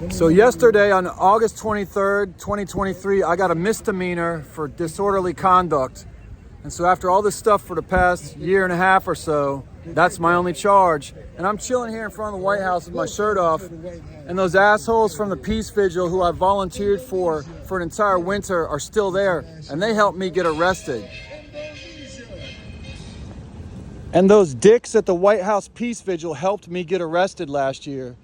So yesterday on August 23rd, 2023, I got a misdemeanor for disorderly conduct. And so after all this stuff for the past year and a half or so, that's my only charge. And I'm chilling here in front of the White House with my shirt off. And those assholes from the Peace Vigil who I volunteered for an entire winter are still there. And they helped me get arrested. And those dicks at the White House Peace Vigil helped me get arrested last year.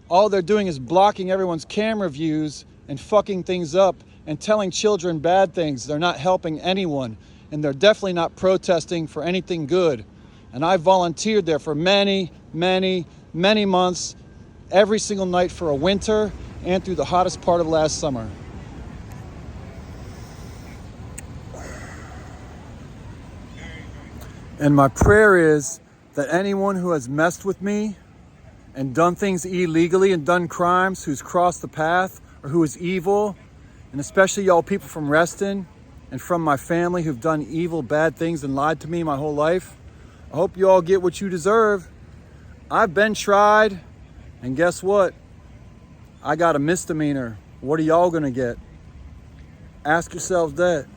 All they're doing is blocking everyone's camera views and fucking things up and telling children bad things. They're not helping anyone. And they're definitely not protesting for anything good. And I volunteered there for many, many, many months, every single night for a winter and through the hottest part of last summer. And my prayer is that anyone who has messed with me and done things illegally and done crimes, who's crossed the path or who is evil, and especially y'all people from Reston and from my family who've done evil, bad things and lied to me my whole life, I hope you all get what you deserve. I've been tried, and guess what? I got a misdemeanor. What are y'all gonna get? Ask yourselves that.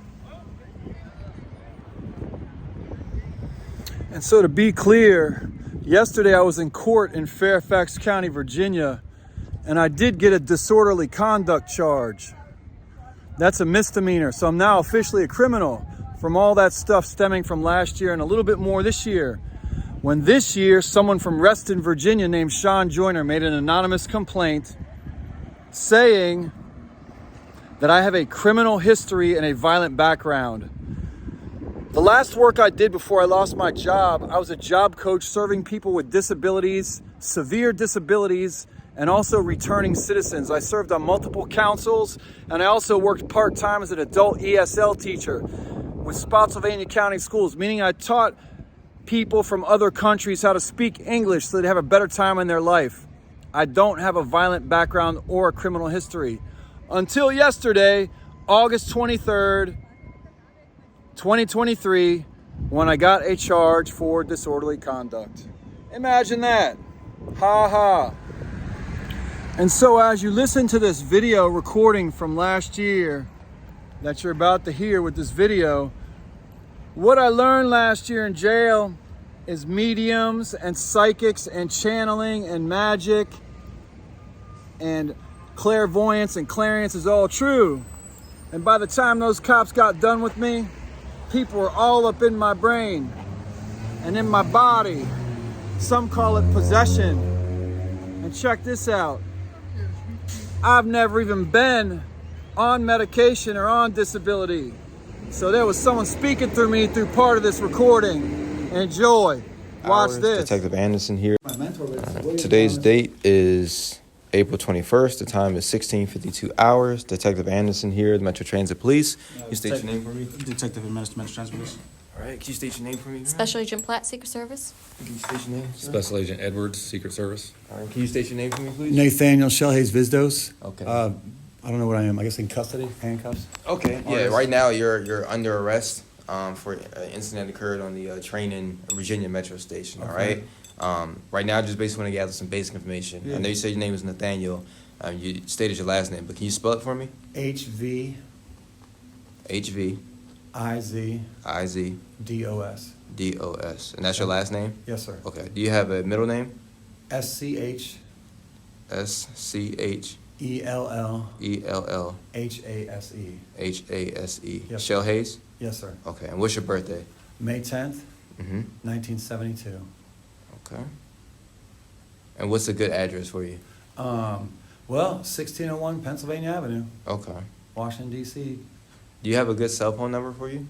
And so to be clear, yesterday I was in court in Fairfax County, Virginia, and I did get a disorderly conduct charge. That's a misdemeanor, so I'm now officially a criminal from all that stuff stemming from last year and a little bit more this year. When this year, someone from Reston, Virginia named Sean Joyner made an anonymous complaint saying that I have a criminal history and a violent background. The last work I did before I lost my job, I was a job coach serving people with disabilities, severe disabilities, and also returning citizens. I served on multiple councils, and I also worked part-time as an adult ESL teacher with Spotsylvania County Schools, meaning I taught people from other countries how to speak English so they'd have a better time in their life. I don't have a violent background or a criminal history. Until yesterday, August 23rd, 2023, when I got a charge for disorderly conduct. Imagine that. Ha ha. And so as you listen to this video recording from last year that you're about to hear with this video, what I learned last year in jail is mediums and psychics and channeling and magic and clairvoyance and clairvoyance is all true. And by the time those cops got done with me, people were all up in my brain and in my body. Some call it possession. And check this out. I've never even been on medication or on disability. So there was someone speaking through me through part of this recording. Enjoy. Watch this. Detective Anderson here. Today's date is April 21st. The time is 16:52 hours. Detective Anderson here, the Metro Transit Police. Can you state your name for me? Detective in Metro Transit Police. All right. Can you state your name for me? Special Agent Platt, Secret Service. Can you state your name, sir? Special Agent Edwards, Secret Service. All right. Can you state your name for me, please? Nathaniel Shellhays Vizdos. Okay. I don't know what I am. I guess in custody, handcuffs. Okay. Yeah. Right now, you're under arrest for an incident that occurred on the train in Virginia Metro Station. Okay. All right. Right now, I just basically want to gather some basic information. Yeah. I know you said your name was Nathaniel. You stated your last name, but can you spell it for me? HV HV IZ IZ DOS. DOS. And that's your last name? Yes, sir. Okay. Do you have a middle name? SCH SCH ELL ELL HASE. HASE. Yes, Shell sir. Hayes? Yes, sir. Okay. And what's your birthday? May 10th, Mm-hmm. 1972. Okay. And what's a good address for you? Well, 1601 Pennsylvania Avenue, Okay. Washington, D.C. Do you have a good cell phone number for you?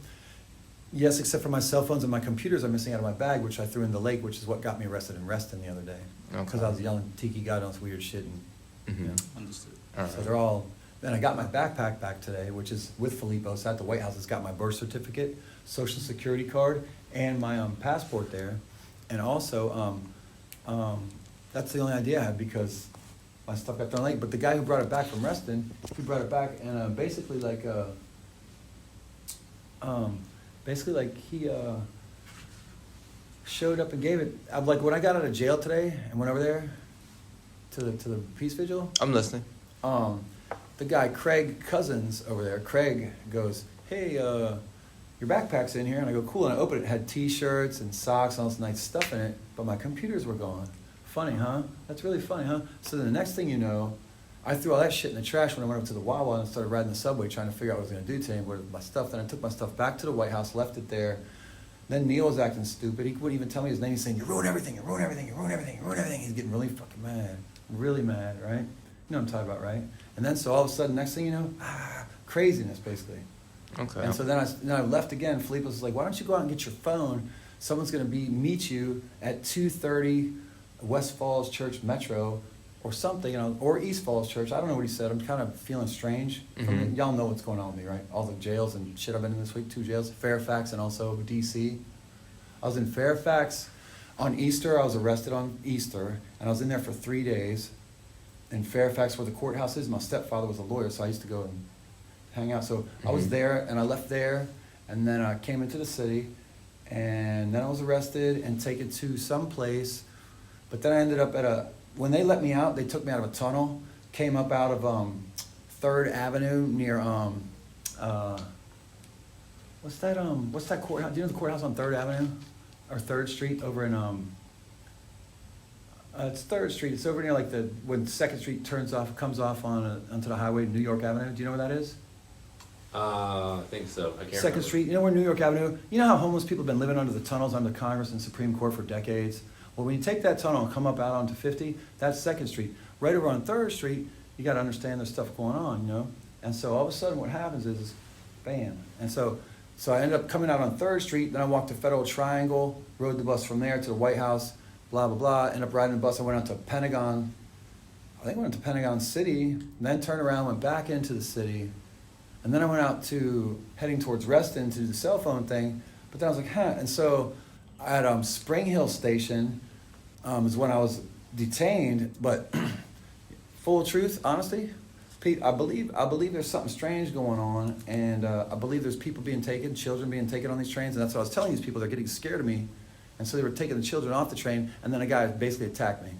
Yes, except for my cell phones and my computers are missing out of my bag, which I threw in the lake, which is what got me arrested in Reston the other day. Because I was yelling Tiki God on this weird shit. And, Mm-hmm. you know. Understood. All right. So they're all, and I got my backpack back today, which is with Filippo. So at the White House, it's got my birth certificate, social security card, and my passport there. And also, that's the only idea I had because my stuff got thrown late. But the guy who brought it back from Reston, he brought it back and basically he showed up and gave it. I'm like, when I got out of jail today and went over there to the peace vigil. I'm listening. The guy Craig Cousins over there, Craig goes, "Hey, your backpack's in here," and I go, "Cool." And I open it, it had T-shirts and socks and all this nice stuff in it, but my computers were gone. Funny, huh? That's really funny, huh? So then the next thing you know, I threw all that shit in the trash when I went up to the Wawa and started riding the subway trying to figure out what I was going to do today with my stuff. Then I took my stuff back to the White House, left it there. Then Neil was acting stupid. He wouldn't even tell me his name. He's saying, "You ruin everything, you ruin everything, you ruin everything, you ruin everything." He's getting really fucking mad. Really mad, right? You know what I'm talking about, right? And then so all of a sudden, next thing you know, craziness basically. Okay. And so then I left again. Felipe was like, "Why don't you go out and get your phone? Someone's going to meet you at 2:30 West Falls Church Metro or something, you know, or East Falls Church." I don't know what he said. I'm kind of feeling strange. Mhm. Y'all know what's going on with me, right? All the jails and shit I've been in this week, 2 jails, Fairfax and also DC. I was in Fairfax on Easter. I was arrested on Easter, and I was in there for 3 days in Fairfax where the courthouse is. My stepfather was a lawyer, so I used to go and hang out. So I was there, and I left there, and then I came into the city, and then I was arrested and taken to some place. But then I ended up when they let me out, they took me out of a tunnel, came up out of 3rd Avenue near, what's that courthouse? Do you know the courthouse on 3rd Avenue? Or 3rd Street over in, it's 3rd Street. It's over near like when 2nd Street comes off onto the highway, New York Avenue. Do you know where that is? I think so. I can't 2nd remember. Street. You know where New York Avenue? You know how homeless people have been living under the tunnels under Congress and Supreme Court for decades? Well, when you take that tunnel and come up out onto 50, that's 2nd Street. Right over on 3rd Street, you got to understand there's stuff going on, you know? And so all of a sudden what happens is, bam. And so I ended up coming out on 3rd Street, then I walked to Federal Triangle, rode the bus from there to the White House, blah, blah, blah. Ended up riding the bus. I went out to Pentagon. I think I went to Pentagon City, then turned around, went back into the city. And then I went out heading towards Reston to do the cell phone thing. But then I was like, huh. And so at Spring Hill Station is when I was detained. But full truth, honesty, Pete, I believe there's something strange going on. And I believe there's people being taken, children being taken on these trains. And that's what I was telling these people. They're getting scared of me. And so they were taking the children off the train. And then a guy basically attacked me.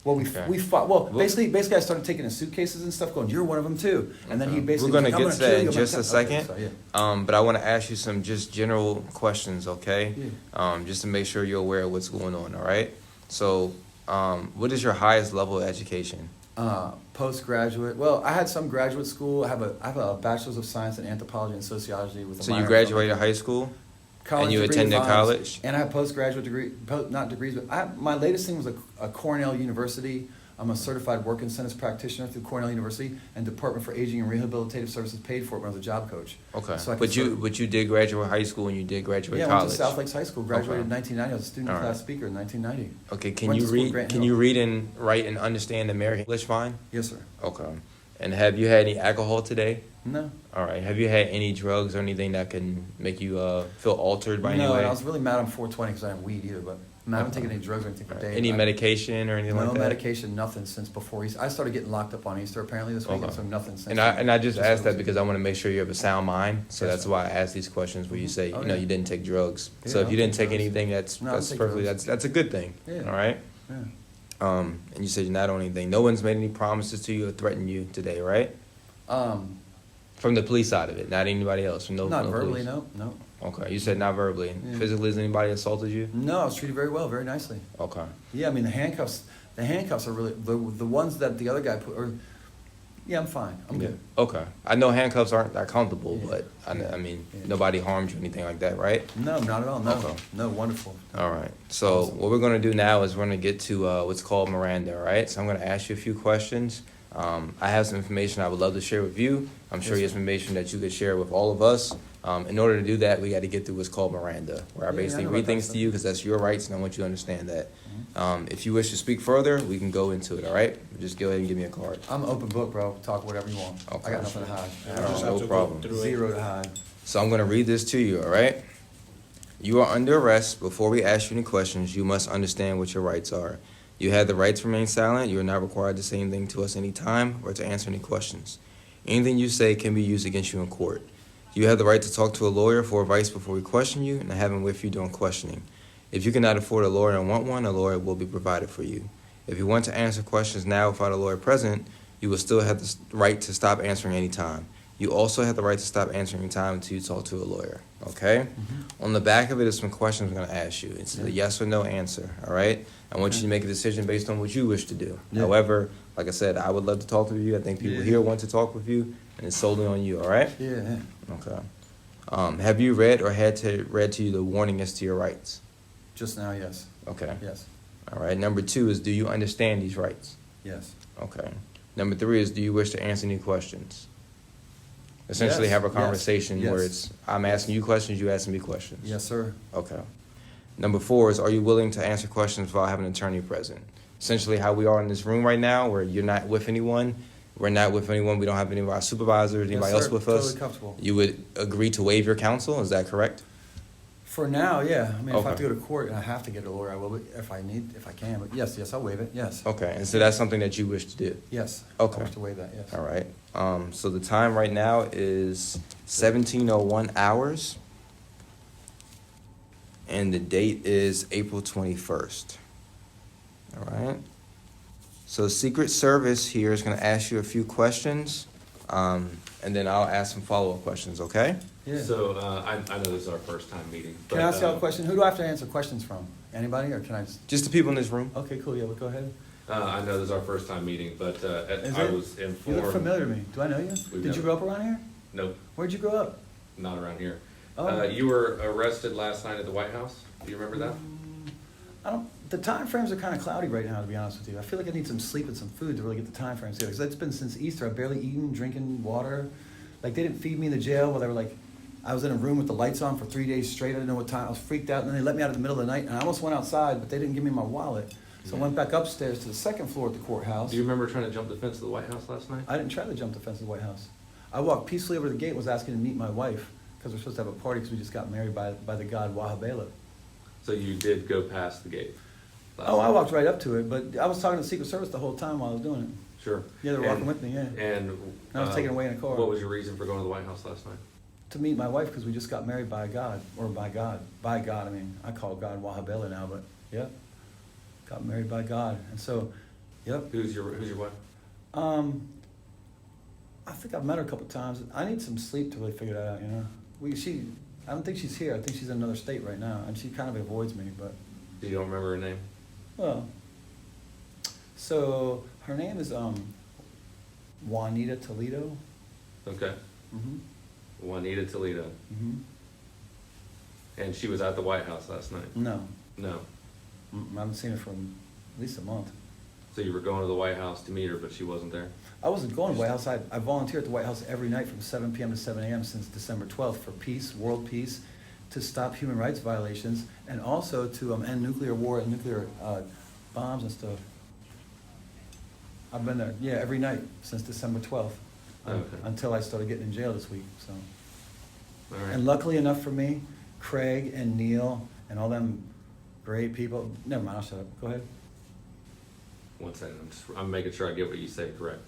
Well, we fought. Well, basically, I started taking his suitcases and stuff, going, "You're one of them too." And then he basically. We're gonna get to that in just a Okay, second. so, yeah. But I want to ask you some just general questions, okay? Yeah. Just to make sure you're aware of what's going on. All right. So, what is your highest level of education? Postgraduate. Well, I had some graduate school. I have a bachelor's of science in anthropology and sociology with. A So you minor in graduated high school, college and you degree attended of honors, college. and I have postgraduate degree, not degrees, but my latest thing was a Cornell University. I'm a certified work incentives practitioner through Cornell University, and Department for Aging and Rehabilitative Services paid for it when I was a job coach. Okay. So I But you did graduate high school and you did graduate I college. went to South Lakes High School. Graduated Okay. in 1990. I was a student All right. class speaker in 1990. Okay. Can Went you to school in read? Grant Can Hill. you read and write and understand American English fine? Yes, sir. Okay. And have you had any alcohol today? No. All right. Have you had any drugs or anything that can make you feel altered by any No, way? and I was really mad on 420 because I have weed either, but I haven't taken any drugs or anything for All days. right. Any medication or anything No like that? medication, nothing since before Easter. I started getting locked up on Easter apparently this week, Okay. so nothing since. And I just asked that those- because I want to make sure you have a sound mind. So Yes, that's sir. why I ask these questions where you say, Oh, you know, yeah. you didn't take drugs. Yeah, So if I you don't didn't take take drugs. anything, that's No, I don't take perfectly drugs. that's a good thing. Yeah. All right. Yeah. And you said you're not on anything. No one's made any promises to you or threatened you today, right? From the police side of it, not anybody else. From Not no verbally, police. no. Okay, you said not verbally. And Yeah. physically, has anybody assaulted you? No, I was treated very well, very nicely. Okay. Yeah, I mean the handcuffs are really the ones that the other guy put. Yeah, I'm fine. I'm good. Okay. I know handcuffs aren't that comfortable, Yeah. but I mean, Yeah. nobody harmed you or anything like that, right? No, not at all. No, Okay. no, wonderful. All right. So Awesome. what we're going to do now is we're going to get to what's called Miranda, all right? So I'm going to ask you a few questions. I have some information I would love to share with you. I'm sure Yes, you have sir. some information that you could share with all of us. In order to do that, we got to get through what's called Miranda, where I Yeah, basically I know read about that things to stuff. you because that's your rights, and I want you to understand that. If you wish to speak further, we can go into it, all right? Just go ahead and give me a card. I'm an open book, bro. Talk whatever you want. Okay. I got nothing to hide. All right, no problem. Zero to hide. So I'm going to read this to you, all right? You are under arrest. Before we ask you any questions, you must understand what your rights are. You have the right to remain silent. You are not required to say anything to us anytime or to answer any questions. Anything you say can be used against you in court. You have the right to talk to a lawyer for advice before we question you and have him with you during questioning. If you cannot afford a lawyer and want one, a lawyer will be provided for you. If you want to answer questions now without a lawyer present, you will still have the right to stop answering any time. You also have the right to stop answering any time until you talk to a lawyer, okay? On the back of it is some questions I'm going to ask you. It's a yes or no answer, all right? I want you to make a decision based on what you wish to do. Yeah. However, like I said, I would love to talk to you. I think people here want to talk with you, and it's solely on you, all right? Yeah. Okay. Have you read or read to you the warning as to your rights? Just now, yes. Okay. Yes. All right. Number 2 is, do you understand these rights? Yes. Okay. Number 3 is, do you wish to answer any questions? Essentially Yes, have a yes, conversation where yes. it's, I'm asking you questions, you asking me questions. Yes, sir. Okay. Number 4 is, are you willing to answer questions without having an attorney present? Essentially how we are in this room right now, where you're not with anyone, we're not with anyone, we don't have any of our supervisors, anybody Yes, else sir. with Totally us. comfortable. You would agree to waive your counsel, is that correct? For now, yeah. I mean, if I have to Okay. go to court and I have to get a lawyer, I will, but if I can. But yes, I'll waive it. Yes. Okay, and so that's something that you wish to do? Yes. Okay. I wish to waive that, yes. All right. So the time right now is 17:01 hours, and the date is April 21st. All right. So Secret Service here is going to ask you a few questions, and then I'll ask some follow-up questions. Okay? Yeah. So, I know this is our first time meeting. Can I ask y'all a question? Who do I have to answer questions from? Anybody, or can I just? Just the people in this room. Okay, cool. Yeah, well, go ahead. I know this is our first time meeting, but Is I it? was You informed. look familiar to me. Do I know you? We've Did you never- grow up around here? Nope, Where'd you grow up? not around here. Oh. You were arrested last night at the White House. Do you remember that? I don't. The time frames are kind of cloudy right now, to be honest with you. I feel like I need some sleep and some food to really get the time frames together. Because it's been since Easter. I've barely eaten, drinking water. Like, they didn't feed me in the jail while they were like, I was in a room with the lights on for 3 days straight. I didn't know what time. I was freaked out. And then they let me out in the middle of the night. And I almost went outside, but they didn't give me my wallet. So I went back upstairs to the second floor at the courthouse. Do you remember trying to jump the fence of the White House last night? I didn't try to jump the fence of the White House. I walked peacefully over to the gate, was asking to meet my wife, because we're supposed to have a party because we just got married by the god Wahabela. So you did go past the gate? last Oh, I night? walked right up to it, but I was talking to the Secret Service the whole time while I was doing it. Sure. Yeah, they were walking with me, yeah. And I was taken away in a car. What was your reason for going to the White House last night? To meet my wife, because we just got married by God, or by God. By God, I mean, I call God Wahabela now, but, yep. Got married by God, and so, yep. Who's your wife? I think I've met her a couple times. I need some sleep to really figure that out, you know? I don't think she's here. I think she's in another state right now, and she kind of avoids me, but, You don't remember her name? well. So, her name is, Juanita Toledo. Okay. Mm-hmm. Juanita Toledo. Mm-hmm. And she was at the White House last night? No, No. I haven't seen her for at least a month. So you were going to the White House to meet her, but she wasn't there? I wasn't going to the White House. I volunteer at the White House every night from 7 p.m. to 7 a.m. since December 12th for peace, world peace, to stop human rights violations, and also to end nuclear war and nuclear bombs and stuff. I've been there, yeah, every night since December 12th, Okay. until I started getting in jail this week. So, All right. and luckily enough for me, Craig and Neil and all them great people. Never mind, I'll shut up. Go ahead. One second, I'm making sure I get what you say correct.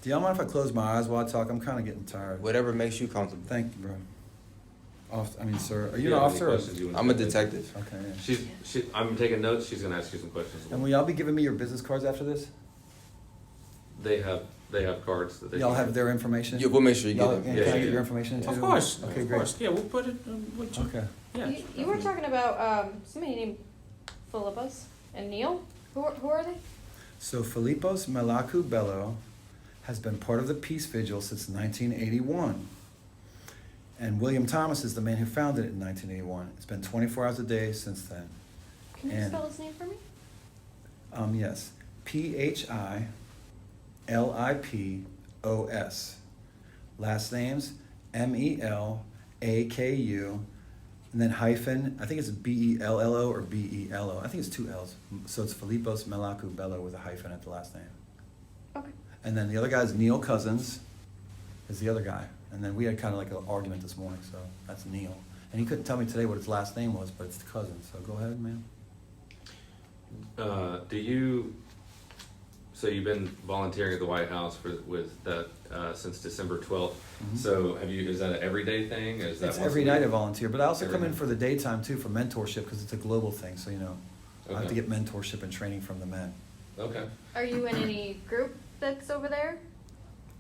Do y'all mind if I close my eyes while I talk? I'm kind of getting tired. Whatever makes you comfortable. Thank you, bro. Sir. Are you Do an have any officer? or- questions you wanna I'm a ask? detective. Okay, yeah. I'm taking notes, she's gonna ask you some questions. And will y'all be giving me your business cards after this? They have cards that they. Y'all can- have their information? Yeah, we'll make sure you Y'all- get and them. Yeah, Can I yeah. get your information too? Of course, Okay, of great. course. Yeah, we'll put it with you. Okay. Yeah. You were talking about somebody named Philippus and Neil. Who are they? So Filipos Melaku Bello has been part of the Peace Vigil since 1981. And William Thomas is the man who founded it in 1981. It's been 24 hours a day since then. Can you And- spell his name for me? Yes. Philipos. Last names Melaku, and then hyphen, I think it's Bello or Belo. I think it's 2 L's. So it's Filipos Melaku Bello with a hyphen at the last name. Okay. And then the other guy is Neil Cousins, is the other guy. And then we had kind of like an argument this morning, so that's Neil. And he couldn't tell me today what his last name was, but it's the cousin. So go ahead, man. So you've been volunteering at the White House with that since December 12th. Mhm. So is that an everyday thing? Is that It's once every a night I week? volunteer, but I also Every come in night. for the daytime too for mentorship because it's a global thing. So I have to Okay. get mentorship and training from the men. Okay. Are you in any group that's over there?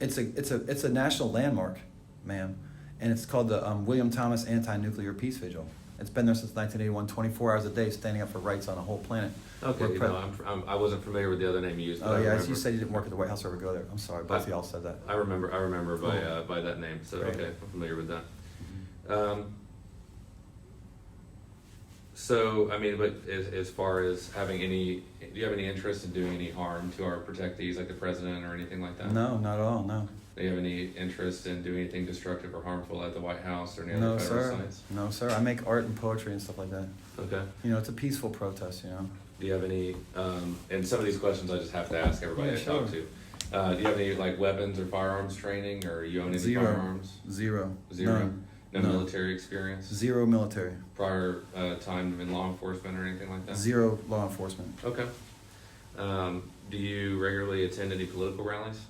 It's a national landmark, ma'am, and it's called the William Thomas Anti-Nuclear Peace Vigil. It's been there since 1981, 24 hours a day, standing up for rights on the whole planet. Okay, We're no, I wasn't familiar with the other name you used. But Oh I yeah, remember, you said you didn't work at the White House or ever go there. I'm sorry, both of y'all said that. I remember Cool. by that name. So Great. okay, I'm familiar with that. So I mean, but as far as having any, do you have any interest in doing any harm to our protectees, like the president or anything like that? No, not at all. No. Do you have any interest in doing anything destructive or harmful at the White House or any No, other federal sir. sites? No, sir. I make art and poetry and stuff like that. Okay. You know, it's a peaceful protest. You know. Do you have any? And some of these questions I just have to ask everybody Yeah, I talk sure. to. Do you have any like weapons or firearms training, or you own any Zero. firearms? Zero. Zero. None. No None. military experience. Zero military. Prior time in law enforcement or anything like that. Zero law enforcement. Okay. Do you regularly attend any political rallies?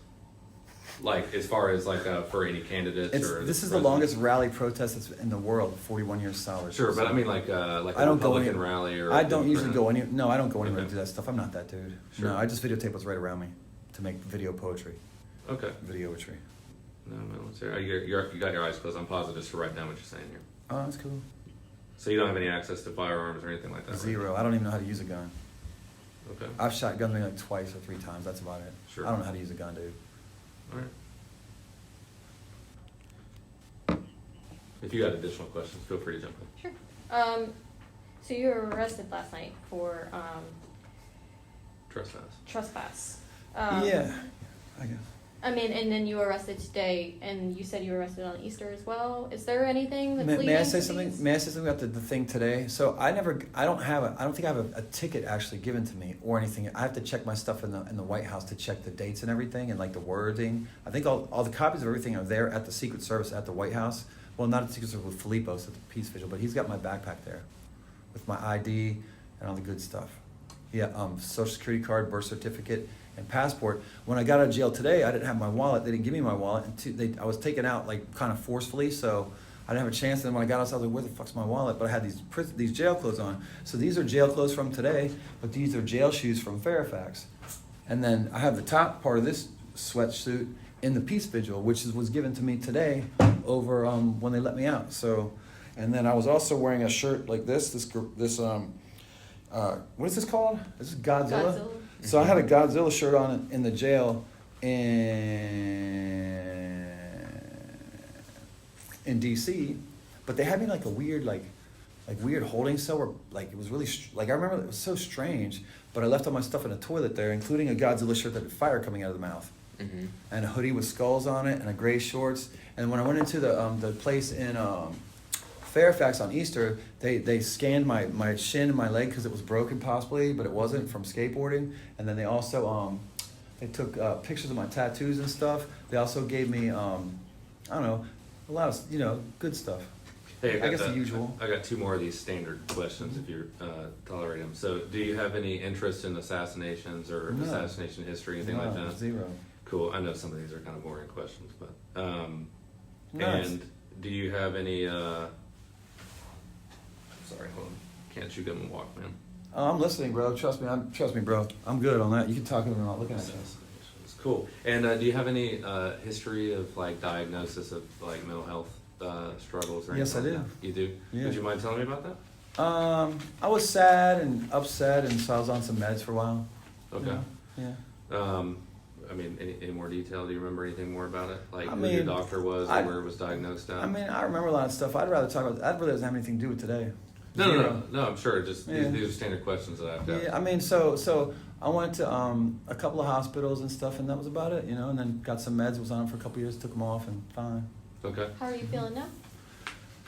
Like as far as like for any candidates or This is the president? longest rally protest that's in the world. 41 years solid. Sure, but I mean like I a don't go Republican any- rally or. I don't usually go any. No, I don't go anywhere Okay. to do that stuff. I'm not that dude. Sure. No, I just videotape what's right around me to make video poetry, Okay. videoetry. No military. You got your eyes closed. I'm positive just to write down what you're saying here. Oh, that's cool. So you don't have any access to firearms or anything like that? right? Zero. I don't even know how to use a gun. Okay. I've shot guns maybe like twice or 3 times. That's about it. Sure. I don't know how to use a gun, dude. All right. If you got additional questions, feel free to jump in. Sure. So you were arrested last night for Trespass. trespass. Yeah, I guess. I mean, and then you were arrested today, and you said you were arrested on Easter as well. Is there anything that's leading May I to say something? these? May I say something about the thing today? So I don't think I have a ticket actually given to me or anything. I have to check my stuff in the White House to check the dates and everything and like the wording. I think all the copies of everything are there at the Secret Service at the White House. Well, not at the Secret Service with Filippo's at the Peace Vigil, but he's got my backpack there with my ID and all the good stuff. Yeah, Social Security card, birth certificate, and passport. When I got out of jail today, I didn't have my wallet. They didn't give me my wallet, and I was taken out like kind of forcefully, so I didn't have a chance. And when I got outside, I was like, "Where the fuck's my wallet?" But I had these jail clothes on. So these are jail clothes from today, but these are jail shoes from Fairfax. And then I have the top part of this sweatsuit in the Peace Vigil, which was given to me today over when they let me out. So, and then I was also wearing a shirt like this what is this called? This is Godzilla. So I had a Godzilla shirt on in the jail in DC, but they had me like a weird weird holding cell where like it was really I remember it was so strange. But I left all my stuff in a toilet there, including a Godzilla shirt that had fire coming out of the mouth, and a hoodie with skulls on it, and a gray shorts. And when I went into the place in Fairfax on Easter, they scanned my shin and my leg because it was broken possibly, but it wasn't from skateboarding. And then they also they took pictures of my tattoos and stuff. They also gave me I don't know, a lot of good stuff. Hey, I guess the usual. I got 2 more of these standard questions if you're tolerating them. So, do you have any interest in assassinations or No. assassination history, anything like that? Zero. Cool. I know some of these are kind of boring questions, but Nice. and do you have any? Sorry, hold on. Can't chew gum and walk, man. Oh, I'm listening, bro. Trust me, bro. I'm good on that. You can talk to me when I'm not looking at you. Assassinations. Cool. And do you have any history of like diagnosis of like mental health struggles or anything? Yes, I like do. that? You do? Yeah. Would you mind telling me about that? I was sad and upset, and so I was on some meds for a while. Okay. Yeah. I mean, any more detail? Do you remember anything more about it? Like I who mean, your doctor was I- or where it was diagnosed at? I mean, I remember a lot of stuff. I'd rather talk about. That really doesn't have anything to do with today. No, I'm sure. Just Yeah. these are standard questions that I have to ask. Yeah, I mean, so I went to a couple of hospitals and stuff, and that was about it, and then got some meds. Was on them for a couple of years, took them off, and fine. Okay. How are you feeling now?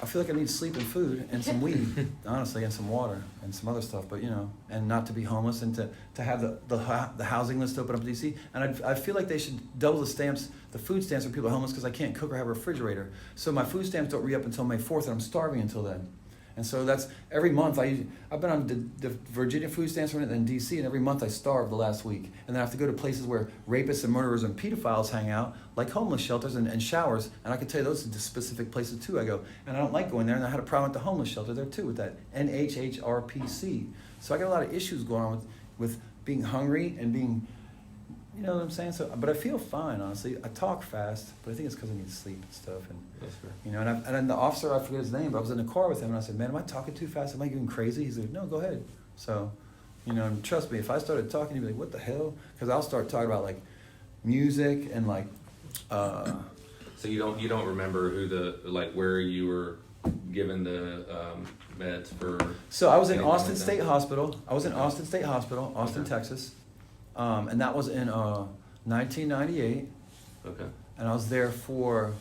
I feel like I need sleep and food and some weed, honestly, and some water and some other stuff. But and not to be homeless and to have the housing list open up in DC. And I feel like they should double the food stamps for people homeless because I can't cook or have a refrigerator. So my food stamps don't re-up until May 4th, and I'm starving until then. And so that's every month. I've been on the Virginia food stamps in DC, and every month I starve the last week. And then I have to go to places where rapists and murderers and pedophiles hang out, like homeless shelters and showers. And I can tell you those are the specific places too I go. And I don't like going there. And I had a problem with the homeless shelter there too with that NHHRPC. So I got a lot of issues going on with being hungry and being, you know what I'm saying? So, but I feel fine, honestly. I talk fast, but I think it's because I need sleep and stuff. And That's fair. you know, and then the officer, I forget his name, but I was in the car with him, and I said, "Man, am I talking too fast? Am I getting crazy?" He's like, "No, go ahead." So, you know, and trust me, if I started talking, he'd be like, "What the hell?" Because I'll start talking about like music and like. So you don't remember where you were given the meds for? So I was in anything Austin like that? State Hospital. Austin, Okay. Texas, and that was in 1998. Okay. And I was there for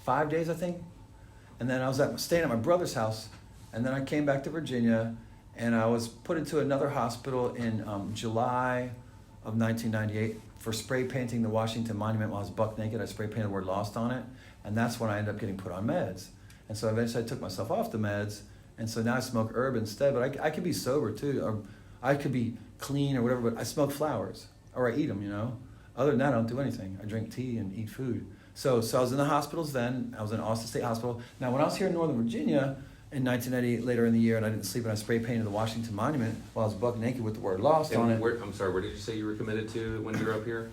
5 days, I think. And then I was staying at my brother's house, and then I came back to Virginia, and I was put into another hospital in July of 1998 for spray painting the Washington Monument while I was buck naked. I spray painted the word "lost" on it, and that's when I ended up getting put on meds. And so eventually I took myself off the meds, and so now I smoke herb instead. But I could be sober too, or I could be clean or whatever. But I smoke flowers, or I eat them. You know. Other than that, I don't do anything. I drink tea and eat food. So I was in the hospitals then. I was in Austin State Hospital. Now, when I was here in Northern Virginia in 1998, later in the year, and I didn't sleep, and I spray painted the Washington Monument while I was buck naked with the word "lost" on it. I'm sorry. Where did you say you were committed to when you were up here?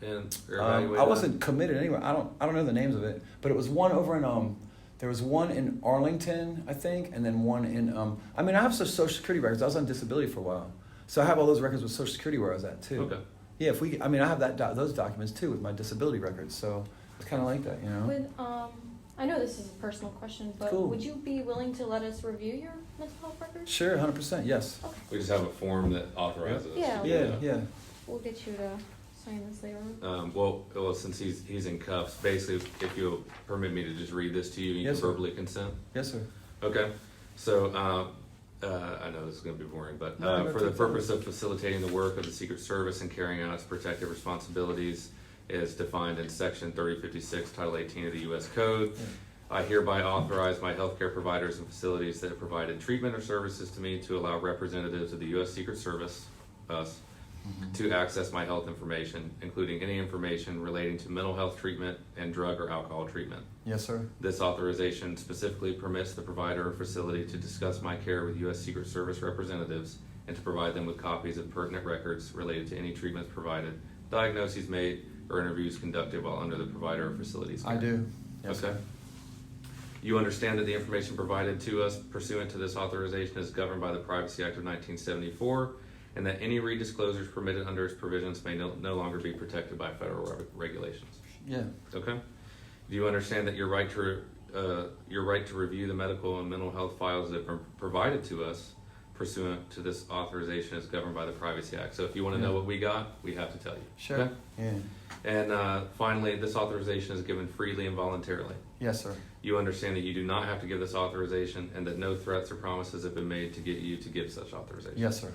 And I wasn't committed anywhere. I don't know the names of it, but it was one over in there was one in Arlington, I think, and then one in I mean, I have some Social Security records. I was on disability for a while, so I have all those records with Social Security where I was at too. Okay. Yeah, I mean, I have those documents too with my disability records, so it's kind of like that, you know. Would, I know this is a personal question, but Cool. would you be willing to let us review your mental health records? Sure, 100%, yes. Okay. We just have a form that authorizes us. Yeah. to do Yeah, that. yeah. We'll get you to sign this later. Well, since he's in cuffs, basically, if you'll permit me to just read this to you, you Yes, can sir. verbally consent. Yes, sir. Okay. So, I know this is going to be boring, but No, for the that's fine. purpose of facilitating the work of the Secret Service and carrying out its protective responsibilities as defined in Section 3056, Title 18 of the U.S. Code, I hereby authorize my healthcare providers and facilities that have provided treatment or services to me to allow representatives of the U.S. Secret Service, us, to access my health information, including any information relating to mental health treatment and drug or alcohol treatment. Yes, sir. This authorization specifically permits the provider or facility to discuss my care with U.S. Secret Service representatives and to provide them with copies of pertinent records related to any treatments provided, diagnoses made, or interviews conducted while under the provider or facility's care. I do. Yes, Okay. sir. You understand that the information provided to us pursuant to this authorization is governed by the Privacy Act of 1974, and that any redisclosures permitted under its provisions may no longer be protected by federal regulations. Yeah. Okay. Do you understand that your right to review the medical and mental health files that are provided to us pursuant to this authorization is governed by the Privacy Act? So if you want to know what we got, we have to tell you. Sure. Okay? Yeah. And finally, this authorization is given freely and voluntarily. Yes, sir. You understand that you do not have to give this authorization and that no threats or promises have been made to get you to give such authorization. Yes, sir.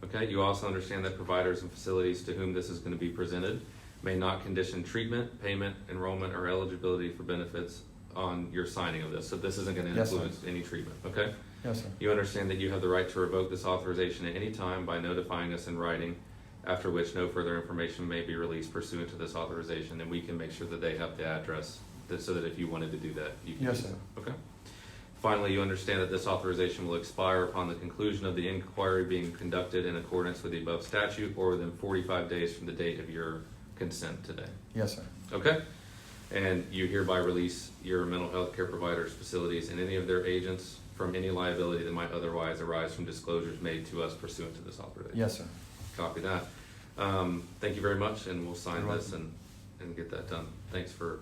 Okay, you also understand that providers and facilities to whom this is going to be presented may not condition treatment, payment, enrollment, or eligibility for benefits on your signing of this. So this isn't going to Yes, sir. influence any treatment, okay? Yes, sir. You understand that you have the right to revoke this authorization at any time by notifying us in writing, after which no further information may be released pursuant to this authorization, and we can make sure that they have the address so that if you wanted to do that, you can Yes, do sir. so. Okay? Finally, you understand that this authorization will expire upon the conclusion of the inquiry being conducted in accordance with the above statute or within 45 days from the date of your consent today. Yes, sir. Okay? And you hereby release your mental health care providers, facilities, and any of their agents from any liability that might otherwise arise from disclosures made to us pursuant to this authorization. Yes, sir. Copy that. Thank you very much, and we'll sign You're this and get that done. Thanks for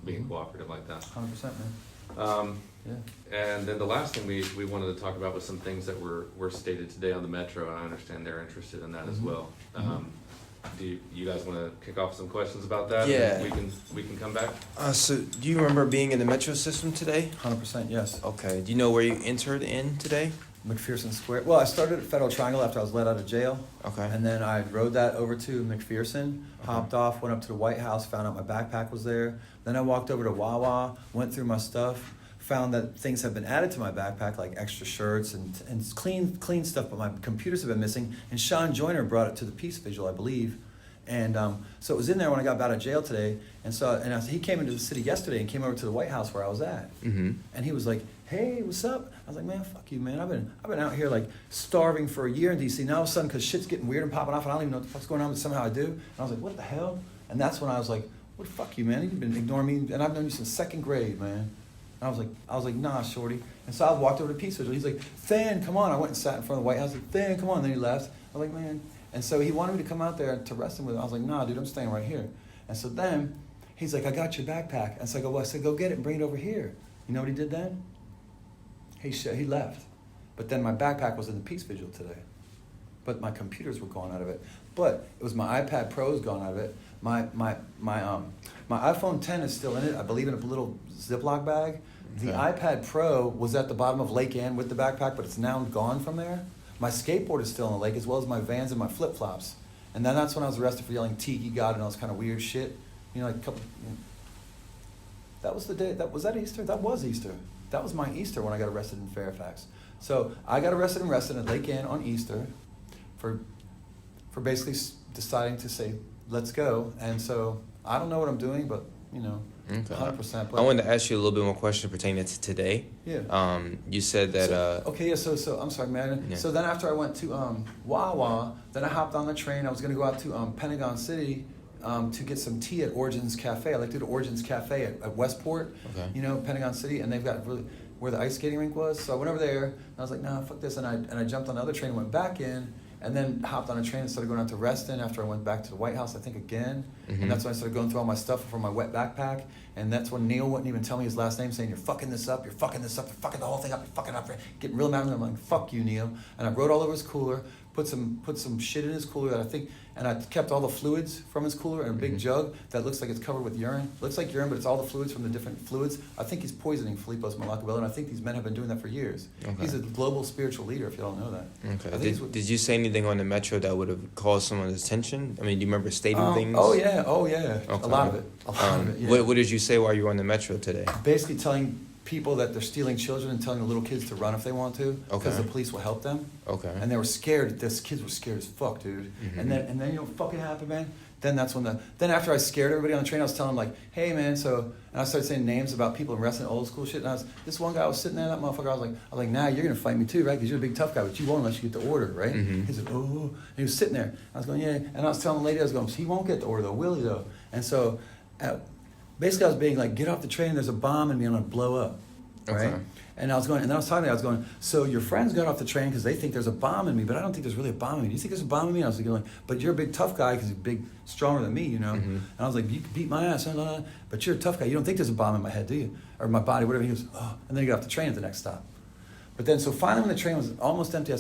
being cooperative like that. 100%, man. Yeah. And then the last thing we wanted to talk about was some things that were stated today on the Metro. I understand they're interested in that as well. Do you guys want to kick off some questions about that? Yeah. And then we can come back. So do you remember being in the metro system today? 100%, yes. Okay. Do you know where you entered in today? McPherson Square. Well, I started at Federal Triangle after I was let out of jail. Okay. And then I rode that over to McPherson, hopped off, went up to the White House, found out my backpack was there. Then I walked over to Wawa, went through my stuff, found that things have been added to my backpack, like extra shirts and clean stuff, but my computers have been missing. And Sean Joyner brought it to the Peace Vigil, I believe. And so it was in there when I got out of jail today. And he came into the city yesterday and came over to the White House where I was at. Mm-hmm. And he was like, hey, what's up? I was like, man, fuck you, man. I've been out here like starving for a year in DC. Now all of a sudden, because shit's getting weird and popping off, and I don't even know what the fuck's going on, but somehow I do. And I was like, what the hell? And that's when I was like, what the fuck you, man? You've been ignoring me, and I've known you since 2nd grade, man. And I was like, nah, shorty. And so I walked over to Peace Vigil. He's like, Than, come on. I went and sat in front of the White House. Like, Than, come on. And then he left. I was like, man. And so he wanted me to come out there to rest him with him. I was like, nah, dude, I'm staying right here. And so then he's like, I got your backpack. And so I said, go get it and bring it over here. You know what he did then? He left. But then my backpack was in the Peace Vigil today. But my computers were gone out of it. But it was my iPad Pro's gone out of it. My iPhone 10 is still in it. I believe in a little Ziploc bag. The iPad Pro was at the bottom of Lake Ann with the backpack, but it's now gone from there. My skateboard is still in the lake, as well as my Vans and my flip-flops. And then that's when I was arrested for yelling Tiki God and all this kind of weird shit. You know, like a couple. You know. That was the day. Was that Easter? That was Easter. That was my Easter when I got arrested in Fairfax. So I got arrested at Lake Ann on Easter for basically deciding to say, let's go. And so I don't know what I'm doing, but, you know, 100%. But I wanted to ask you a little bit more question pertaining to today. Yeah. You said that... So I'm sorry, man. Yeah. So then after I went to Wawa, then I hopped on the train. I was going to go out to Pentagon City to get some tea at Origins Cafe. I like to go to Origins Cafe at Westport, you know, Pentagon City, and they've got really where the ice skating rink was. So I went over there, and I was like, nah, fuck this. And I jumped on the other train and went back in, and then hopped on a train and started going out to Reston after I went back to the White House, I think, again. And that's when I started going through all my stuff from my wet backpack. And that's when Neil wouldn't even tell me his last name, saying, you're fucking this up, you're fucking this up, you're fucking the whole thing up, you're fucking up. Getting real mad at him. I'm like, fuck you, Neil. And I wrote all over his cooler, put some shit in his cooler that I think, and I kept all the fluids from his cooler in a big jug that looks like it's covered with urine. Looks like urine, but it's all the fluids from the different fluids. I think he's poisoning Filipos Malacabella, and I think these men have been doing that for years. He's a global spiritual leader, if you don't know that. Okay. Did you say anything on the metro that would have caused someone's attention? I mean, do you remember stating things? Oh yeah. Okay. A lot of it, yeah. What did you say while you were on the metro today? Basically telling people that they're stealing children and telling the little kids to run if they want to, because the police will help them. Okay. And they were scared. These kids were scared as fuck, dude. And then you know what fucking happened, man? Then that's when then after I scared everybody on the train, I was telling them like, hey man, and I started saying names about people arresting old school shit. And this one guy was sitting there, that motherfucker. I was like, nah, you're gonna fight me too, right? Because you're a big tough guy, but you won't unless you get the order, right? He said, oh. And he was sitting there. I was going, yeah. And I was telling the lady, I was going, he won't get the order though, will he though? And so, basically, I was being like, get off the train. There's a bomb in me. I'm gonna blow up. Right? Okay. And I was going, so your friends got off the train because they think there's a bomb in me, but I don't think there's really a bomb in me. Do you think there's a bomb in me? And I was like, but you're a big tough guy because you're big, stronger than me, you know? And I was like, you can beat my ass, but you're a tough guy. You don't think there's a bomb in my head, do you? Or my body, whatever. He goes, oh. And then he got off the train at the next stop. But then, so finally when the train was almost empty, I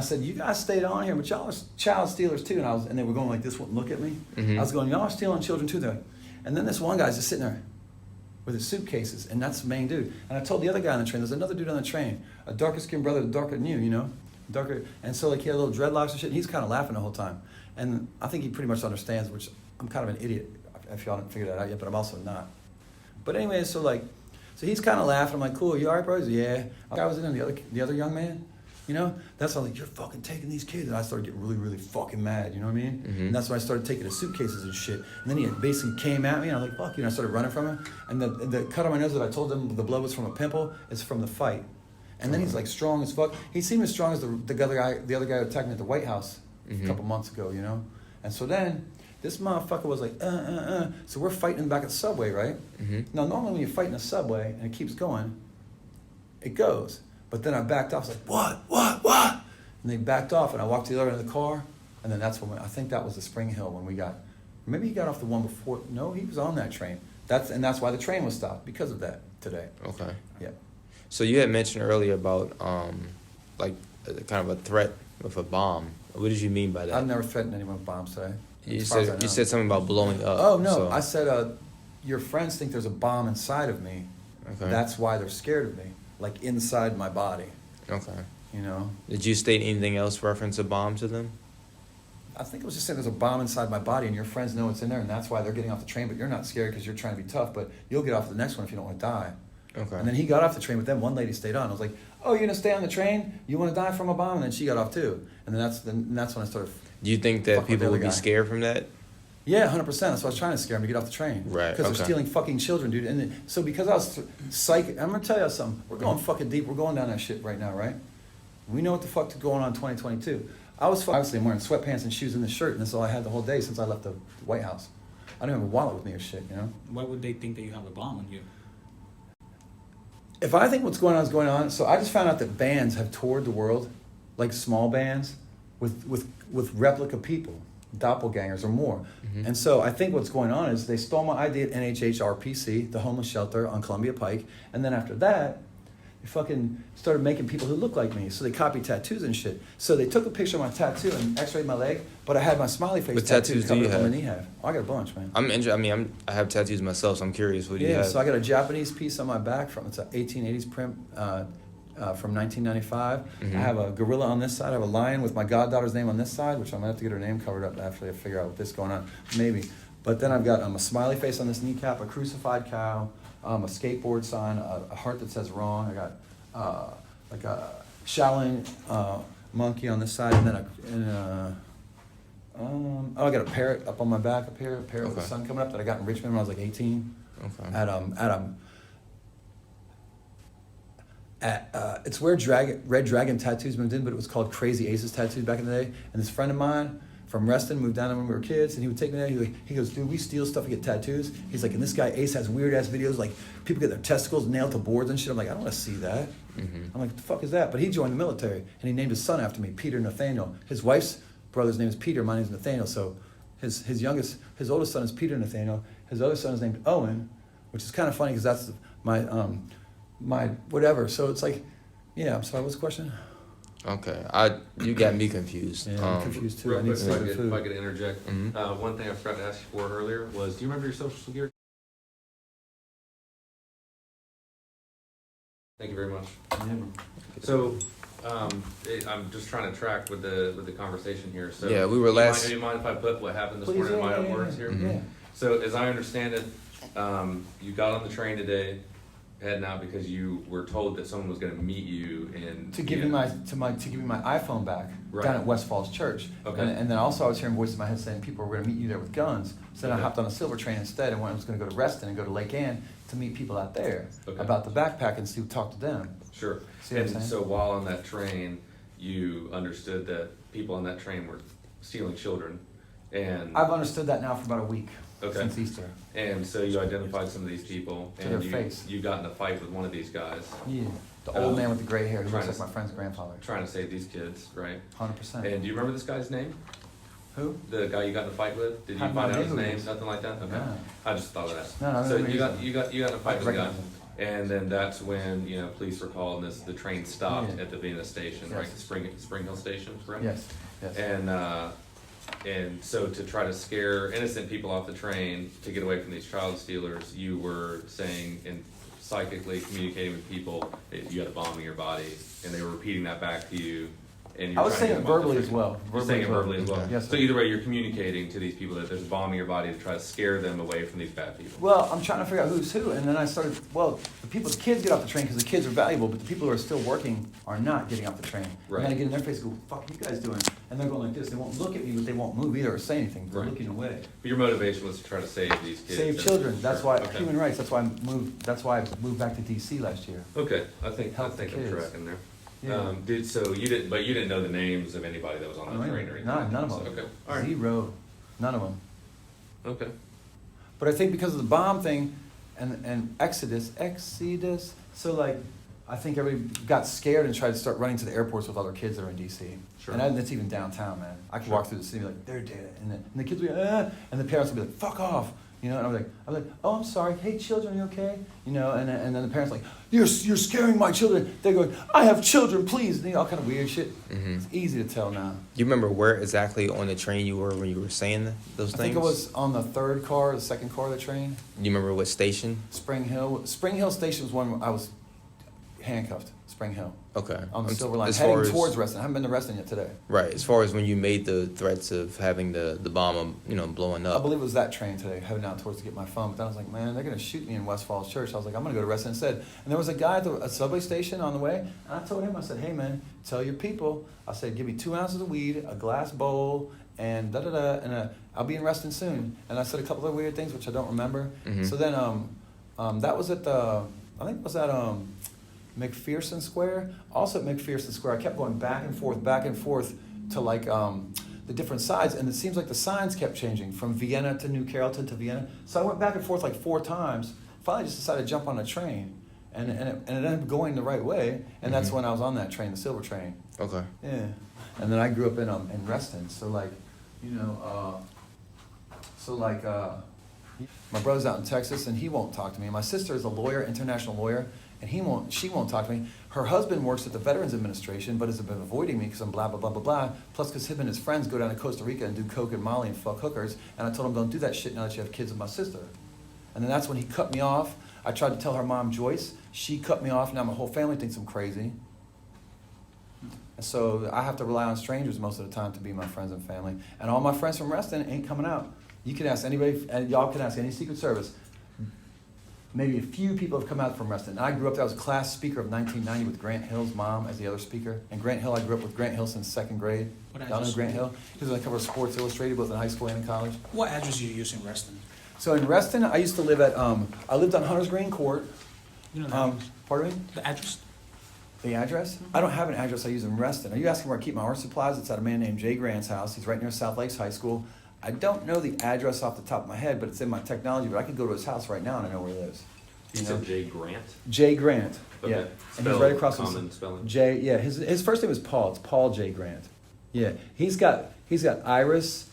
said, you guys stayed on here, but y'all are child stealers too. And they were going like this, wouldn't look at me. I was going, y'all are stealing children too. And then this one guy's just sitting there with his suitcases, and that's the main dude. And I told the other guy on the train, there's another dude on the train, a darker skinned brother, darker than you know? Darker. And so like he had little dreadlocks and shit, and he's kind of laughing the whole time. And I think he pretty much understands, which I'm kind of an idiot, if y'all haven't figured that out yet, but I'm also not. But anyway, so he's kind of laughing. I'm like, cool, you all right, bro? He's like, yeah. I was in the other young man, you know? That's how like, you're fucking taking these kids. And I started getting really, really fucking mad, you know what I mean? And that's when I started taking his suitcases and shit. And then he basically came at me, and I was like, fuck you. And I started running from him. And the cut on my nose that I told him the blood was from a pimple is from the fight. And then he's like strong as fuck. He seemed as strong as the other guy who attacked me at the White House a couple months ago, you know? And so then this motherfucker was like, So we're fighting in the back of the subway, right? Now, normally when you fight in a subway and it keeps going, it goes. But then I backed off. I was like, what? And they backed off, and I walked to the other end of the car, and then that's when I think that was the Spring Hill when we got. Maybe he got off the one before. No, he was on that train. That's why the train was stopped, because of that today. Okay. Yeah. So you had mentioned earlier about kind of a threat with a bomb. What did you mean by that? I've never threatened anyone with bombs today. You said something about blowing up. Oh no, so. I said your friends think there's a bomb inside of me. Okay. That's why they're scared of me. Like inside my body. Okay. You know? Did you state anything else reference a bomb to them? I think it was just saying there's a bomb inside my body and your friends know it's in there, and that's why they're getting off the train, but you're not scared because you're trying to be tough, but you'll get off the next one if you don't want to die. Okay. And then he got off the train, but then one lady stayed on. I was like, oh, you're going to stay on the train? You want to die from a bomb? And then she got off too. And then that's when I started. Do you think that people would be scared from that? Yeah, 100%. That's why I was trying to scare them to get off the train. Right, Because okay. they're stealing fucking children, dude. And then, so because I was I'm gonna tell you something. We're going fucking deep. We're going down that shit right now, right? We know what the fuck is going on in 2022. Obviously, I'm wearing sweatpants and shoes and this shirt, and that's all I had the whole day since I left the White House. I don't have a wallet with me or shit, you know? Why would they think that you have a bomb on you? If I think what's going on is going on, so I just found out that bands have toured the world, like small bands, with replica people, doppelgangers or more. Mm-hmm. And so I think what's going on is they stole my ID at NHHRPC, the homeless shelter on Columbia Pike, and then after that, they fucking started making people who look like me. So they copied tattoos and shit. So they took a picture of my tattoo and x-rayed my leg, but I had my smiley face What tattoo tattoos do covered you up on my have? knee half. Oh, I got a bunch, man. I have tattoos myself, so I'm curious. What do you Yeah, have? so I got a Japanese piece on my back it's an 1880s print from 1995. Mhm. I have a gorilla on this side. I have a lion with my goddaughter's name on this side, which I'm gonna have to get her name covered up after I figure out what this is going on, maybe. But then I've got a smiley face on this kneecap, a crucified cow, a skateboard sign, a heart that says wrong. I got like a Shaolin monkey on this side, and then I got a parrot up on my back up here, a parrot with the Okay. sun coming up that I got in Richmond when I was like 18. Okay. It's where Red Dragon Tattoos moved in, but it was called Crazy Aces Tattoos back in the day. And this friend of mine from Reston moved down when we were kids, and he would take me there. He goes, dude, we steal stuff to get tattoos. He's like, and this guy Ace has weird ass videos, like people get their testicles nailed to boards and shit. I'm like, I don't want to see that. Mm-hmm. I'm like, what the fuck is that? But he joined the military, and he named his son after me, Peter Nathaniel. His wife's brother's name is Peter. My name is Nathaniel. So his oldest son is Peter Nathaniel. His other son is named Owen, which is kind of funny because that's my whatever. So it's like, yeah. I'm sorry. What's the question? Okay. You got me confused. Yeah, I'm confused too. Real I need quick, to see the if food. I could interject. Mhm. One thing I forgot to ask you for earlier was, do you remember your social security? Thank you very much. So, I'm just trying to track with the conversation here. So, Yeah, we were do last- you mind if I put what happened this Please, morning in my yeah, own yeah, words yeah, here? yeah. So, as I understand it, you got on the train today, heading out because you were told that someone was going to meet you in To give me my iPhone back Right. down at West Falls Church. Okay. And then also I was hearing voices in my head saying people were going to meet you there with guns. So then Okay. I hopped on a silver train instead and I was going to go to Reston and go to Lake Ann to meet people out there Okay. about the backpack and talk to them. Sure. See what I'm And saying? so while on that train, you understood that people on that train were stealing children, and I've understood that now for about a week Okay. since Easter. and so you identified some of these people, To and their you face. you got in a fight with one of these guys, Yeah, the old man with the gray hair who Trying looks to- like my friend's grandfather. trying to save these kids, right? 100%. And do you remember this guy's name? Who? The guy you got in a fight with? Did you Have no find out idea his who he name? is. Nothing like that. Okay. No. I just thought of that. No, I So don't know you who got he you got you got in a fight with a guy, recognize him. and then that's when police were called, and the train stopped Yeah. at the Vienna station, Yes. right? The Spring Hill station, correct? Yes, yes. And so to try to scare innocent people off the train to get away from these child stealers, you were saying and psychically communicating with people that you had a bomb in your body, and they were repeating that back to you. And you I were was trying to saying get them off verbally the as train. well. You're saying it verbally as well. Okay. Yes, So sir. either way, you're communicating to these people that there's a bomb in your body to try to scare them away from these bad people. Well, I'm trying to figure out who's who, and then I started. Well, the kids get off the train because the kids are valuable, but the people who are still working are not getting off the train. Right. And then I get in their face and go, "Fuck, you guys doing?" And they're going like this. They won't look at me, but they won't move either or say anything. They're Right. looking away. But your motivation was to try to save these kids. Save children. That's Sure. why Okay. human rights. That's why I moved. That's why I moved back to DC last year. Okay, I think Help the I'm kids. tracking there. Yeah. So you didn't know the names of anybody that was on that train or anything? None of So, them. okay, all right, Zero. None of them. okay. But I think because of the bomb thing and Exodus, so like, I think everybody got scared and tried to start running to the airports with other kids that are in DC. Sure. And that's even downtown, man. I could Sure. walk through the city and be like, they're dead. And the kids would be like, and the parents would be like, fuck off. You know, and I'm like, oh, I'm sorry. Hey, children, you okay? You know, and then the parents are like, you're scaring my children. They're going, I have children, please. And, all kind of weird shit. Mm-hmm. It's easy to tell now. Do you remember where exactly on the train you were when you were saying those I things? think it was on the third car, the second car of the train. You remember what station? Spring Hill. Spring Hill Station was one where I was handcuffed. Spring Hill. Okay. On the Silver Line, as heading far as, towards Reston. I haven't been to Reston yet today. Right. As far as when you made the threats of having the bomb, blowing I up. believe it was that train today, heading out towards to get my phone. But then I was like, man, they're going to shoot me in West Falls Church. I was like, I'm going to go to Reston instead. And there was a guy at a subway station on the way. And I told him, I said, hey, man, tell your people. I said, give me 2 ounces of weed, a glass bowl, and da-da-da, and I'll be in Reston soon. And I said a couple of weird things, which I don't remember. Mhm. So then that was at I think it was at McPherson Square. Also at McPherson Square, I kept going back and forth to like the different sides, and it seems like the signs kept changing from Vienna to New Carrollton to Vienna. So I went back and forth like 4 times. Finally, just decided to jump on a train, and it ended up going the right way. And that's when I was on that train, the silver train. Okay. Yeah, and then I grew up in Reston, so like, my brother's out in Texas, and he won't talk to me. My sister is a lawyer, international lawyer, and she won't talk to me. Her husband works at the Veterans Administration, but has been avoiding me because I'm blah, blah, blah, blah, blah. Plus, because him and his friends go down to Costa Rica and do coke and Molly and fuck hookers. And I told him, don't do that shit now that you have kids with my sister. And then that's when he cut me off. I tried to tell her mom, Joyce. She cut me off. Now my whole family thinks I'm crazy. And so I have to rely on strangers most of the time to be my friends and family. And all my friends from Reston ain't coming out. You can ask anybody, and y'all can ask any Secret Service. Maybe a few people have come out from Reston. I grew up there. I was a class speaker of 1990 with Grant Hill's mom as the other speaker. And Grant Hill, I grew up with Grant Hill since 2nd grade. What Y'all know address? Grant Hill? He was on the cover of Sports Illustrated, both in high school and in college. What address do you use in Reston? So in Reston, I used to live at, I lived on Hunters Green Court. You know the address? Pardon me? The address? The address? I don't have an address I use in Reston. Are you asking where I keep my art supplies? It's at a man named Jay Grant's house. He's right near South Lakes High School. I don't know the address off the top of my head, but it's in my technology. But I could go to his house right now and I know where he lives. You said Jay Grant? Jay Grant. Okay. Yeah. And he's Spelled right across common from spelling? Jay. Yeah. His first name is Paul. It's Paul J. Grant. Yeah. He's got Iris,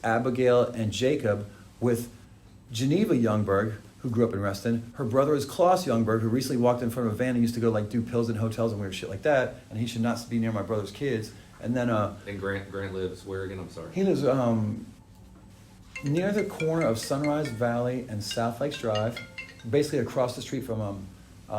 Abigail, and Jacob with Geneva Youngberg, who grew up in Reston. Her brother is Klaus Youngberg, who recently walked in front of a van and used to go like do pills in hotels and weird shit like that. And he should not be near my brother's kids. And then And Grant lives where again? I'm sorry. he lives near the corner of Sunrise Valley and South Lakes Drive, basically across the street from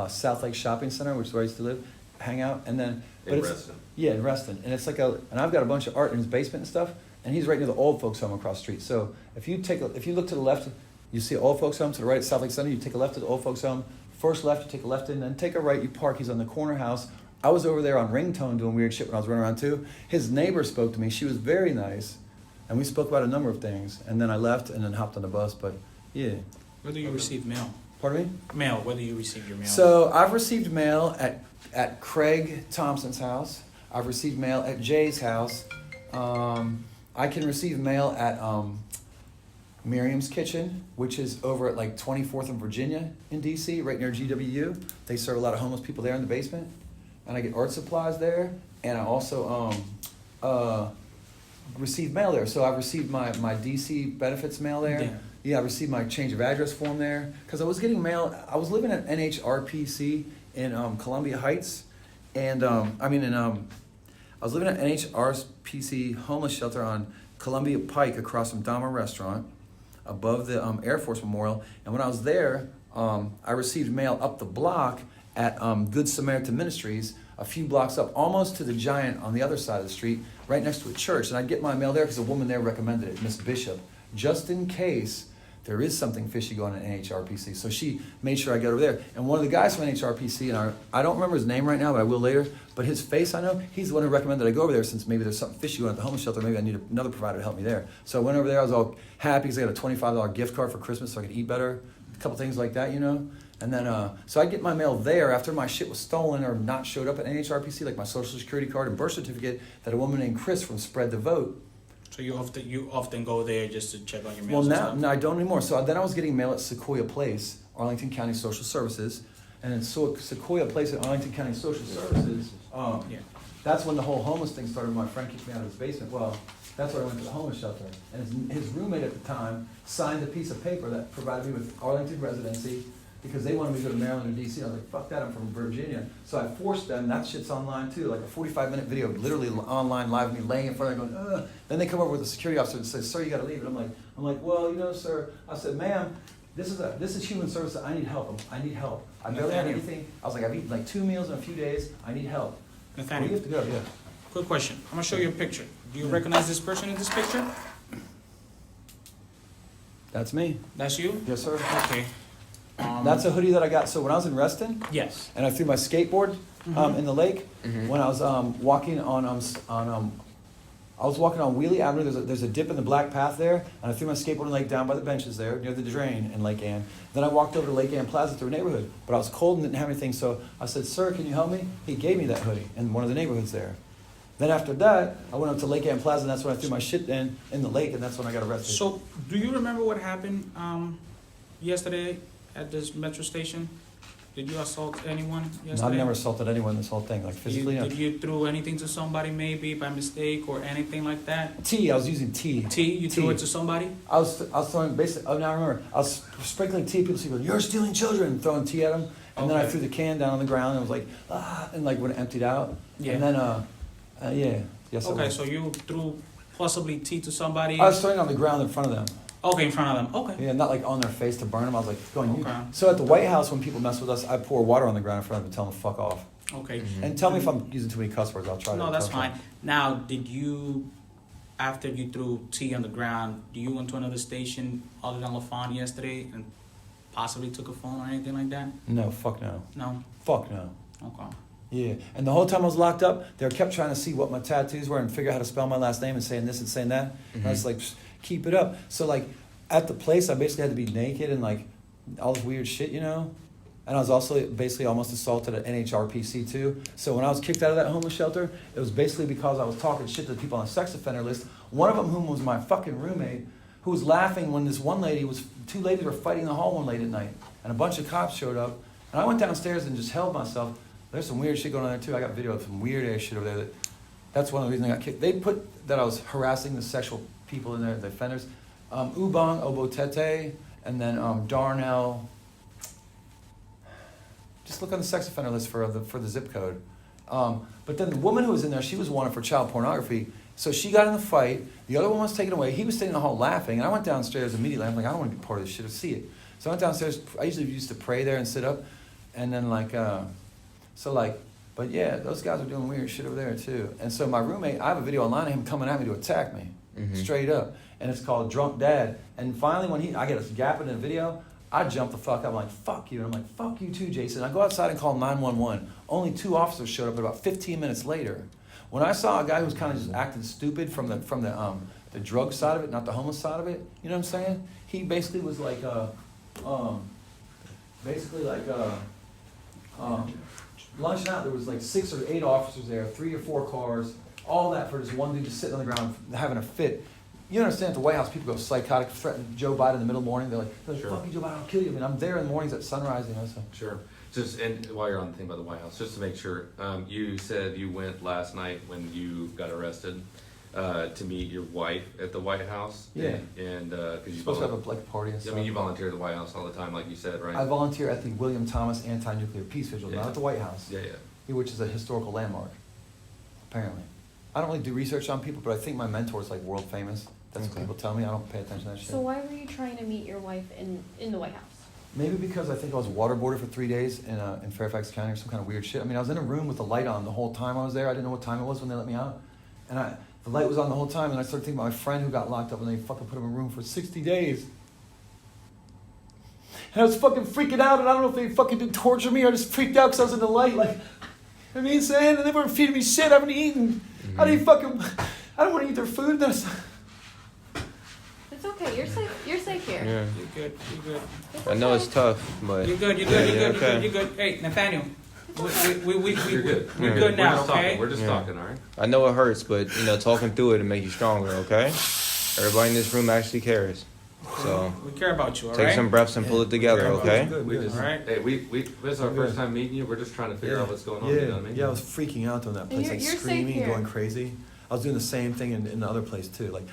South Lake Shopping Center, which is where I used to live, hang out. And then In Reston. Yeah, in Reston. And it's like and I've got a bunch of art in his basement and stuff. And he's right near the old folks home across the street. So if you look to the left, you see old folks home. To the right, South Lake Center. You take a left to the old folks home. First left, you take a left in, then take a right. You park. He's on the corner house. I was over there on ringtone doing weird shit when I was running around too. His neighbor spoke to me. She was very nice, and we spoke about a number of things. And then I left and then hopped on the bus. But yeah. Where do you receive mail? Pardon me? Mail. Where do you receive your mail? So I've received mail at Craig Thompson's house. I've received mail at Jay's house. I can receive mail at Miriam's Kitchen, which is over at like 24th and Virginia in DC, right near GWU. They serve a lot of homeless people there in the basement. And I get art supplies there. And I also receive mail there. So I've received my DC benefits mail there. Yeah, I received my change of address form there. Because I was getting mail. I was living at NHRPC in Columbia Heights. And I was living at NHRPC homeless shelter on Columbia Pike across from Dahmer Restaurant, above the Air Force Memorial. And when I was there, I received mail up the block at Good Samaritan Ministries, a few blocks up, almost to the Giant on the other side of the street, right next to a church. And I'd get my mail there because a woman there recommended it, Miss Bishop, just in case there is something fishy going on in NHRPC. So she made sure I get over there. And one of the guys from NHRPC, and I don't remember his name right now, but I will later, but his face I know, he's the one who recommended I go over there since maybe there's something fishy going on at the homeless shelter. Maybe I need another provider to help me there. So I went over there. I was all happy because I got a $25 gift card for Christmas so I could eat better. A couple things like that, And then, so I'd get my mail there after my shit was stolen or not showed up at NHRPC, like my social security card and birth certificate that a woman named Chris from Spread the Vote. So you often go there just to check on your mail? Well, no, I don't anymore. So then I was getting mail at Sequoia Place, Arlington County Social Services. And in Sequoia Place at Arlington County Social Services, that's when the whole homeless thing started. My friend kicked me out of his basement. Well, that's where I went to the homeless shelter. And his roommate at the time signed a piece of paper that provided me with Arlington residency because they wanted me to go to Maryland or DC. I was like, fuck that, I'm from Virginia. So I forced them, that shit's online too, like a 45-minute video, literally online live of me laying in front of them going, ugh. Then they come over with a security officer and say, sir, you gotta leave. And I'm like, well, sir, I said, ma'am, this is human service. I need help. I need help. I barely had Nathaniel. anything. I was like, I've eaten like 2 meals in a few days. I need help. Nathaniel, Where do you have to go? Yeah. quick question. I'm gonna show you a picture. Do you recognize this person in this picture? That's me. That's you? Yes, sir. Okay. That's a hoodie that I got. So when I was in Reston, Yes. and I threw my skateboard in the lake, when I was walking on I was walking on Wheelie Avenue. There's a dip in the black path there, and I threw my skateboard in the lake down by the benches there near the drain in Lake Ann. Then I walked over to Lake Ann Plaza through a neighborhood, but I was cold and didn't have anything, so I said, "Sir, can you help me?" He gave me that hoodie in one of the neighborhoods there. Then after that, I went up to Lake Ann Plaza, and that's when I threw my shit in the lake, and that's when I got arrested. So, do you remember what happened yesterday at this metro station? Did you assault anyone yesterday? No, I've never assaulted anyone in this whole thing, like physically. Did you throw anything to somebody maybe by mistake or anything like that? Tea, I was using tea. Tea? You threw it to somebody? I was throwing basically. Oh, now I remember. I was sprinkling tea. People say, "You're stealing children," throwing tea at them, and then I Okay. threw the can down on the ground, and it was like, and like when it emptied out, Yeah. and then yeah, yes. I Okay, was. so you threw possibly tea to somebody? I was throwing it on the ground in front of them. Okay, in front of them. Okay. Yeah, not like on their face to burn them. I was like going. Okay. So at the White House, when people mess with us, I pour water on the ground in front of them and tell them to fuck off. Okay. And tell me if I'm using too many cuss words. I'll try to. No, that's tell them. fine. Now, did you, after you threw tea on the ground, do you went to another station other than LaFont yesterday and possibly took a phone or anything like that? No, fuck no. No? Fuck no. Okay. Yeah, and the whole time I was locked up, they kept trying to see what my tattoos were and figure out how to spell my last name and saying this and saying that. And I was like, keep it up. So like, at the place, I basically had to be naked and like all this weird shit, you know? And I was also basically almost assaulted at NHRPC too. So when I was kicked out of that homeless shelter, it was basically because I was talking shit to the people on the sex offender list. One of them, whom was my fucking roommate, who was laughing when this one lady two ladies were fighting in the hall one late at night. And a bunch of cops showed up. And I went downstairs and just held myself. There's some weird shit going on there too. I got video of some weird ass shit over there. That's one of the reasons I got kicked. They put that I was harassing the sexual people in there, the offenders. Ubong Obotete, and then Darnell. Just look on the sex offender list for the zip code. But then the woman who was in there, she was wanted for child pornography. So she got in the fight. The other one was taken away. He was sitting in the hall laughing, and I went downstairs immediately. I'm like, I don't want to be part of this shit or see it. So I went downstairs. I usually used to pray there and sit up, and then but yeah, those guys are doing weird shit over there too. And so my roommate, I have a video online of him coming at me to attack me, straight up. And it's called Drunk Dad. And finally when I get a gap in the video, I jump the fuck up. I'm like, fuck you. And I'm like, fuck you too, Jason. I go outside and call 911. Only 2 officers showed up about 15 minutes later. When I saw a guy who was kind of just acting stupid from the drug side of it, not the homeless side of it, you know what I'm saying? He basically was like, lunching out, there was like 6 or 8 officers there, 3 or 4 cars, all that for just one dude just sitting on the ground having a fit. You understand, at the White House, people go psychotic, threaten Joe Biden in the middle of the morning. They're like, Sure. fuck you, Joe Biden, I'll kill you. I mean, I'm there in the mornings at sunrise, you know, so. Sure. Just, and while you're on the thing about the White House, just to make sure, you said you went last night when you got arrested to meet your wife at the White House. Yeah. And because you Supposed to have a party and I stuff. mean, you volunteer at the White House all the time, like you said, right? I volunteer at the William Thomas Anti-Nuclear Peace Vigil, not Yeah. at the White House, Yeah, yeah. which is a historical landmark, apparently. I don't really do research on people, but I think my mentor is like world famous. That's what Okay. people tell me. I don't pay attention to that shit. So why were you trying to meet your wife in the White House? Maybe because I think I was waterboarded for 3 days in Fairfax County or some kind of weird shit. I mean, I was in a room with the light on the whole time I was there. I didn't know what time it was when they let me out. And the light was on the whole time, and I started thinking about my friend who got locked up and they fucking put him in a room for 60 days. And I was fucking freaking out, and I don't know if they fucking did torture me or I just freaked out because I was in the light, like, you know what I mean, saying? And they weren't feeding me shit, I haven't eaten. I didn't I don't want to eat their food. It's okay. You're safe. You're safe here. Yeah. You're good. You're good. It's I know okay. it's tough, but You're good. You're Yeah, good. You're yeah, good. You're okay. good. You're good. Hey, Nathaniel. You're good. We're good now, We're just okay? talking. We're just Yeah. talking, all right? I know it hurts, but talking through it to make you stronger, okay? Everybody in this room actually cares. So We care about you, all take right? some breaths and pull it together, okay? Good, We good. just, All right. hey, this is our We're first good. time meeting you. We're just trying to figure out what's going on. Yeah, You know what I mean? yeah, I was freaking out on that place, you're like safe screaming, here. going crazy. I was doing the same thing in the other place too, like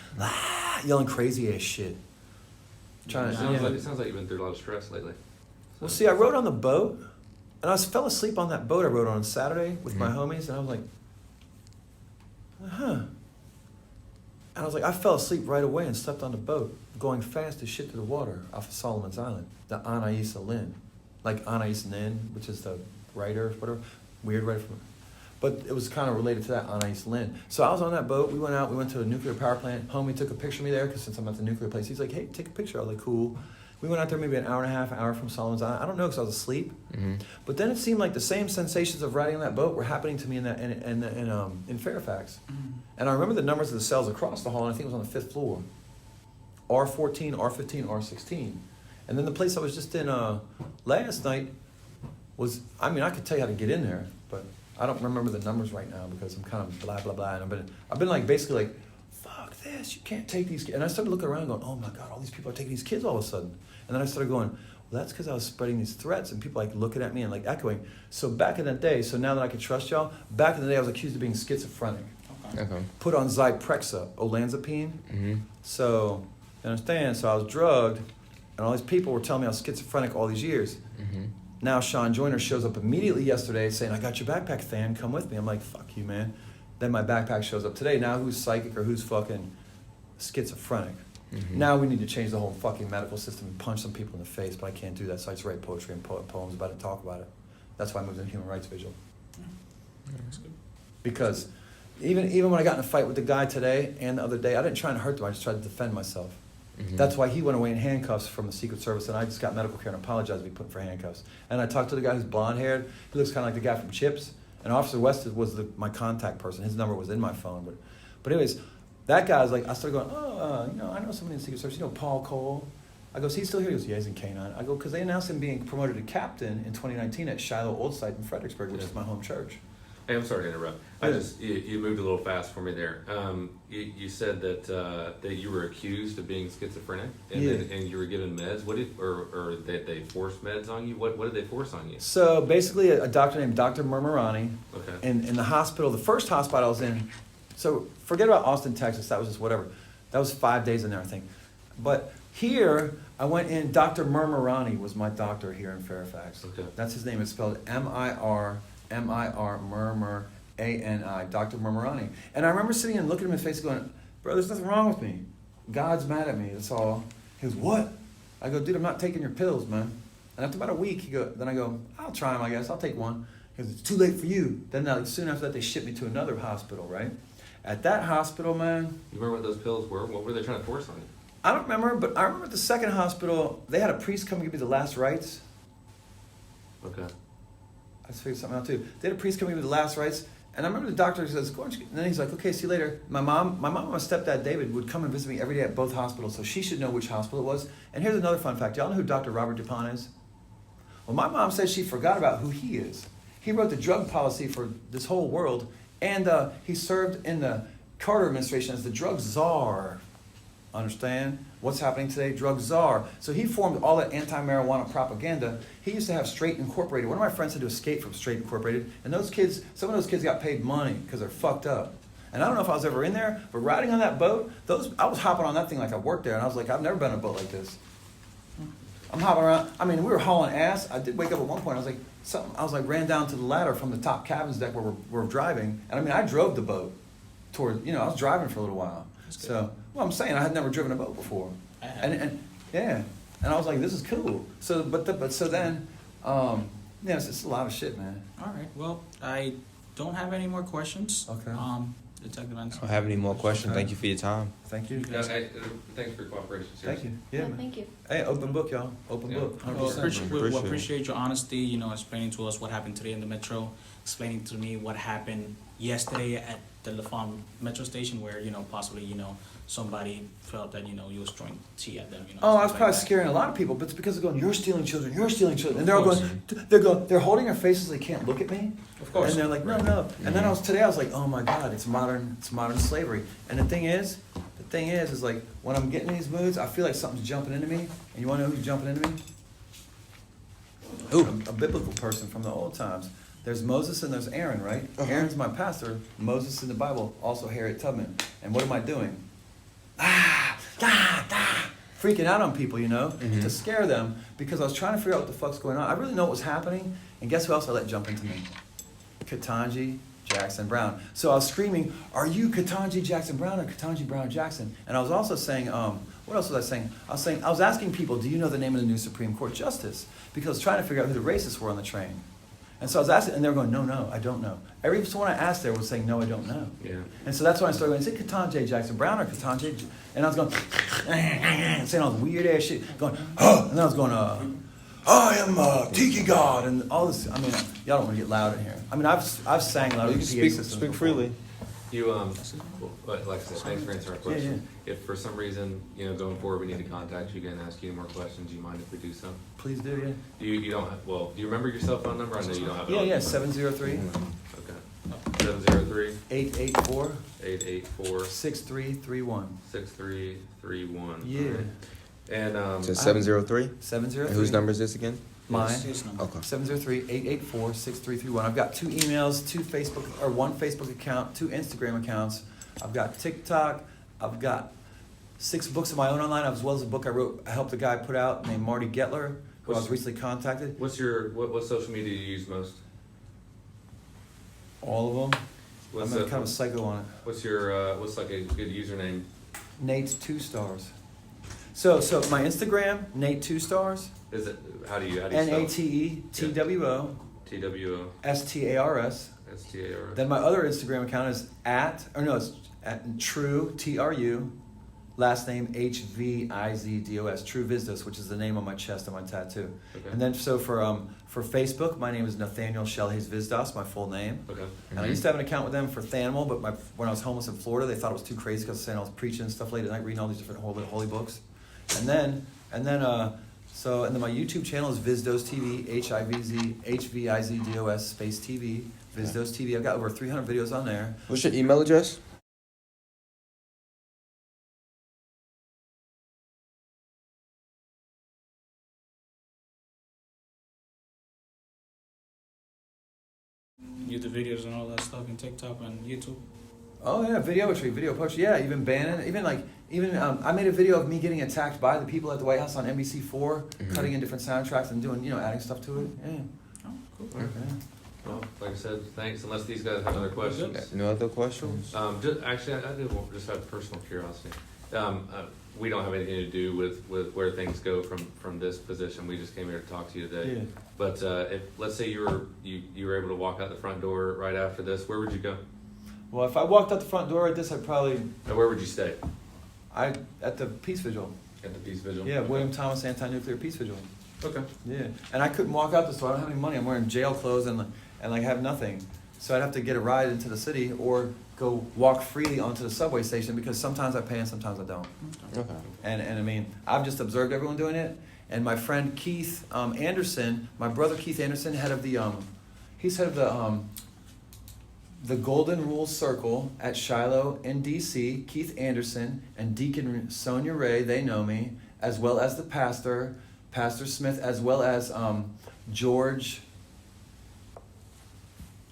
yelling crazy ass shit. Trying It to. sounds like you've been through a lot of stress lately. Well, see, I rode on the boat, and I fell asleep on that boat I rode on Saturday with my homies, and I was like, huh. And I was like, I fell asleep right away and slept on the boat, going fast as shit to the water off of Solomon's Island, the Anais Lynn. Like Anais Nin, which is the writer, whatever, weird writer from. But it was kind of related to that, Anais Lynn. So I was on that boat, we went to a nuclear power plant. Homie took a picture of me there, because since I'm at the nuclear place, he's like, hey, take a picture. I was like, cool. We went out there maybe an hour and a half, an hour from Solomon's Island. I don't know, because I was asleep. Mm-hmm. But then it seemed like the same sensations of riding on that boat were happening to me in Fairfax. Mm-hmm. And I remember the numbers of the cells across the hall, and I think it was on the 5th floor. R14, R15, R16. And then the place I was just in last night was, I mean, I could tell you how to get in there, but I don't remember the numbers right now because I'm kind of blah, blah, blah. And I've been like, basically like, fuck this, you can't take these kids. And I started looking around going, oh my God, all these people are taking these kids all of a sudden. And then I started going, well, that's because I was spreading these threats and people like looking at me and like echoing. So back in that day, so now that I can trust y'all, back in the day I was accused of being schizophrenic. Okay. Put Put on Zyprexa, olanzapine. Mm-hmm. So, you understand? So I was drugged, and all these people were telling me I was schizophrenic all these years. Mm-hmm. Now Sean Joyner shows up immediately yesterday saying, I got your backpack, Than, come with me. I'm like, fuck you, man. Then my backpack shows up today. Now who's psychic or who's fucking schizophrenic? Mm-hmm. Now we need to change the whole fucking medical system and punch some people in the face, but I can't do that, so I just write poetry and poems about it and talk about it. That's why I moved into human rights vigil. That's good. Because even when I got in a fight with the guy today and the other day, I didn't try to hurt them, I just tried to defend myself. Mm-hmm. That's why he went away in handcuffs from the Secret Service, and I just got medical care and apologized to be put for handcuffs. And I talked to the guy who's blonde-haired. He looks kind of like the guy from Chips. And Officer West was my contact person. His number was in my phone. But anyways, that guy was like, I started going, I know somebody in the Secret Service. You know Paul Cole? I go, is he still here? He goes, yeah, he's in K-9. I go, because they announced him being promoted to captain in 2019 at Shiloh Old Site in Fredericksburg, which is my home church. Hey, I'm sorry to interrupt. You moved a little fast for me there. You said that you were accused of being schizophrenic, and and you were given meds. Or that they forced meds on you? What did they force on you? So basically, a doctor named Dr. Murmurani, Okay. in the hospital, the first hospital I was in. So forget about Austin, Texas. That was just whatever. That was 5 days in there, I think. But here, I went in. Dr. Murmurani was my doctor here in Fairfax. Okay. That's his name. It's spelled M-I-R, Murmur, A-N-I, Dr. Murmurani. And I remember sitting and looking at him in his face going, bro, there's nothing wrong with me. God's mad at me, that's all. He goes, what? I go, dude, I'm not taking your pills, man. And after about a week, then I go, I'll try them, I guess. I'll take one. He goes, it's too late for you. Then soon after that, they shipped me to another hospital, right? At that hospital, man. You remember what those pills were? What were they trying to force on you? I don't remember, but I remember at the second hospital, they had a priest come and give me the last rites. Okay. I just figured something out too. They had a priest coming with the last rites, and I remember the doctor says, "Go and," and then he's like, "Okay, see you later." My mom and my stepdad David would come and visit me every day at both hospitals, so she should know which hospital it was. And here's another fun fact: y'all know who Dr. Robert Dupont is? Well, my mom says she forgot about who he is. He wrote the drug policy for this whole world, and he served in the Carter administration as the drug czar. Understand? What's happening today? Drug czar. So he formed all that anti-marijuana propaganda. He used to have Straight Incorporated. One of my friends had to escape from Straight Incorporated, and those kids, some of those kids got paid money because they're fucked up. And I don't know if I was ever in there, but riding on that boat, I was hopping on that thing like I worked there, and I was like, I've never been on a boat like this. I'm hopping around. I mean, we were hauling ass. I did wake up at one point. I was like, ran down to the ladder from the top cabins deck where we're driving, and I mean, I drove the boat toward. I was driving for a little while. So, well, I'm saying I had never driven a boat before, and I was like, this is cool. So, so then, it's just a lot of shit, man. All right. Well, I don't have any more questions. Okay. Detective Anderson. I don't have any more questions. Okay. Thank you for your time. Thank you. Thanks for your cooperation. Thank you. Yeah, man. Thank you. Hey, open book, y'all. Open Yeah. book. Well, 100%. we appreciate your honesty, explaining to us what happened today in the metro, explaining to me what happened yesterday at the Lafon metro station where, possibly, somebody felt that, you was throwing tea at them, Oh, I was stuff probably like that. scaring a lot of people, but it's because they're going, you're stealing children, and they're all course. going, they're holding their faces, they can't look at me. Of course. And they're like, no. And then today I was like, oh my God, it's modern slavery. And the thing is like, when I'm getting in these moods, I feel like something's jumping into me. And you want to know who's jumping into me? Ooh. A biblical person from the old times. There's Moses and there's Aaron, right? Aaron's my pastor. Moses in the Bible, also Harriet Tubman. And what am I doing? Freaking out on people, to scare them, because I was trying to figure out what the fuck's going on. I really know what was happening, and guess who else I let jump into me? Ketanji, Jackson Brown. So I was screaming, are you Ketanji Jackson Brown or Ketanji Brown Jackson? And I was also saying, what else was I saying? I was asking people, do you know the name of the new Supreme Court Justice? Because I was trying to figure out who the racists were on the train. And so I was asking, and they were going, no, I don't know. Every someone I asked there was saying, no, I don't know. Yeah. And so that's when I started going, is it Ketanji Jackson Brown or Ketanji? And I was going, saying all this weird ass shit, going, oh, and then I was going, I am Tiki God, and all this. I mean, y'all don't want to get loud in here. I mean, I've sang loud. You can speak freely. You, like I said, thanks for answering our question. Yeah. If for some reason, going forward, we need to contact you again and ask you any more questions, do you mind if we do so? Please do, yeah. You don't have, do you remember your cell phone number? I know you don't have it. Yeah, 703. Okay. 703 884 884 6331. 6331. Yeah. And So 703? 703. And whose number is this again? Mine. His number. Okay. 703-884-6331. I've got 2 emails, 2 Facebook, or 1 Facebook account, 2 Instagram accounts. I've got TikTok. I've got 6 books of my own online, as well as a book I helped a guy put out named Marty Gettler, who I was recently contacted. What's your what social media do you use most? All of them. What's I'm kind of a psycho on it. What's your what's like a good username? Nate's 2 stars. So my Instagram, Nate 2 stars. Is it how do you spell it? NATETWO TWO STARS. STAR. Then my other Instagram account is it's at True TRU, last name HVIZDOS, True Vizdos, which is the name on my chest on my tattoo. Okay. And then so for Facebook, my name is Nathaniel Shelhays Vizdos, my full name. Okay. And I used to have an account with them for Thanimal, but when I was homeless in Florida, they thought it was too crazy because I was saying I was preaching and stuff late at night, reading all these different holy books. And then my YouTube channel is Vizdos TV, HVIZDOS space TV, Vizdos TV. I've got over 300 videos on there. What's your email address? YouTube videos and all that stuff in TikTok and YouTube. Oh yeah, video poetry. Yeah, even banning, I made a video of me getting attacked by the people at the White House on NBC4, cutting in different soundtracks and doing, adding stuff to it. Yeah. Oh, cool. Yeah. Well, like I said, thanks. Unless these guys have other questions. No other questions? I do just have personal curiosity. We don't have anything to do with where things go from this position. We just came here to talk to you today. Yeah. But if let's say you were able to walk out the front door right after this, where would you go? Well, if I walked out the front door at this, I'd probably And where would you stay? at the Peace Vigil. At the Peace Vigil. Yeah, Okay. William Thomas Anti-Nuclear Peace Vigil. Okay. Yeah, and I couldn't walk out the store. I don't have any money. I'm wearing jail clothes and have nothing. So I'd have to get a ride into the city or go walk freely onto the subway station because sometimes I pay and sometimes I don't. Okay. And I mean, I've just observed everyone doing it. And my friend Keith Anderson, my brother Keith Anderson, he's head of the Golden Rule Circle at Shiloh in D.C., Keith Anderson, and Deacon Sonia Ray, they know me, as well as the pastor, Pastor Smith, as well as George,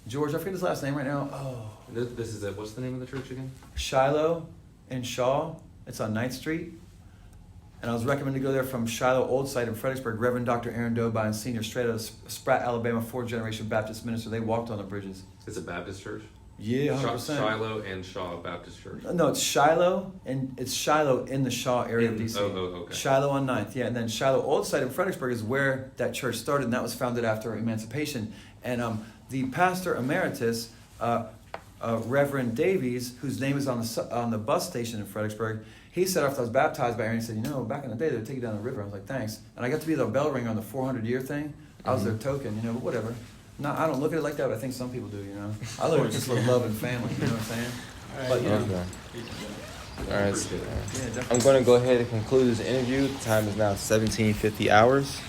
I forget his last name right now. Oh. This is it. What's the name of the church again? Shiloh in Shaw. It's on 9th Street. And I was recommended to go there from Shiloh Old Site in Fredericksburg. Reverend Dr. Aaron Dobine, Sr., straight out of Spratt, Alabama, 4th-generation Baptist minister. They walked on the bridges. It's a Baptist church? Yeah, 100%. Shiloh and Shaw Baptist Church. No, it's Shiloh, and it's Shiloh in the Shaw area of D.C. Okay. Shiloh on 9th, yeah. And then Shiloh Old Site in Fredericksburg is where that church started, and that was founded after emancipation. And the pastor emeritus, Reverend Davies, whose name is on the bus station in Fredericksburg, he said after I was baptized by Aaron, he said, back in the day, they would take you down the river. I was like, thanks. And I got to be the bell ringer on the 400-year thing. I was their token, but whatever. No, I don't look at it like that, but I think some people do, I look at it just like love and family, you know what I'm saying? But, All right. yeah, definitely. I'm going to go ahead and conclude this interview. The time is now 17:50 hours.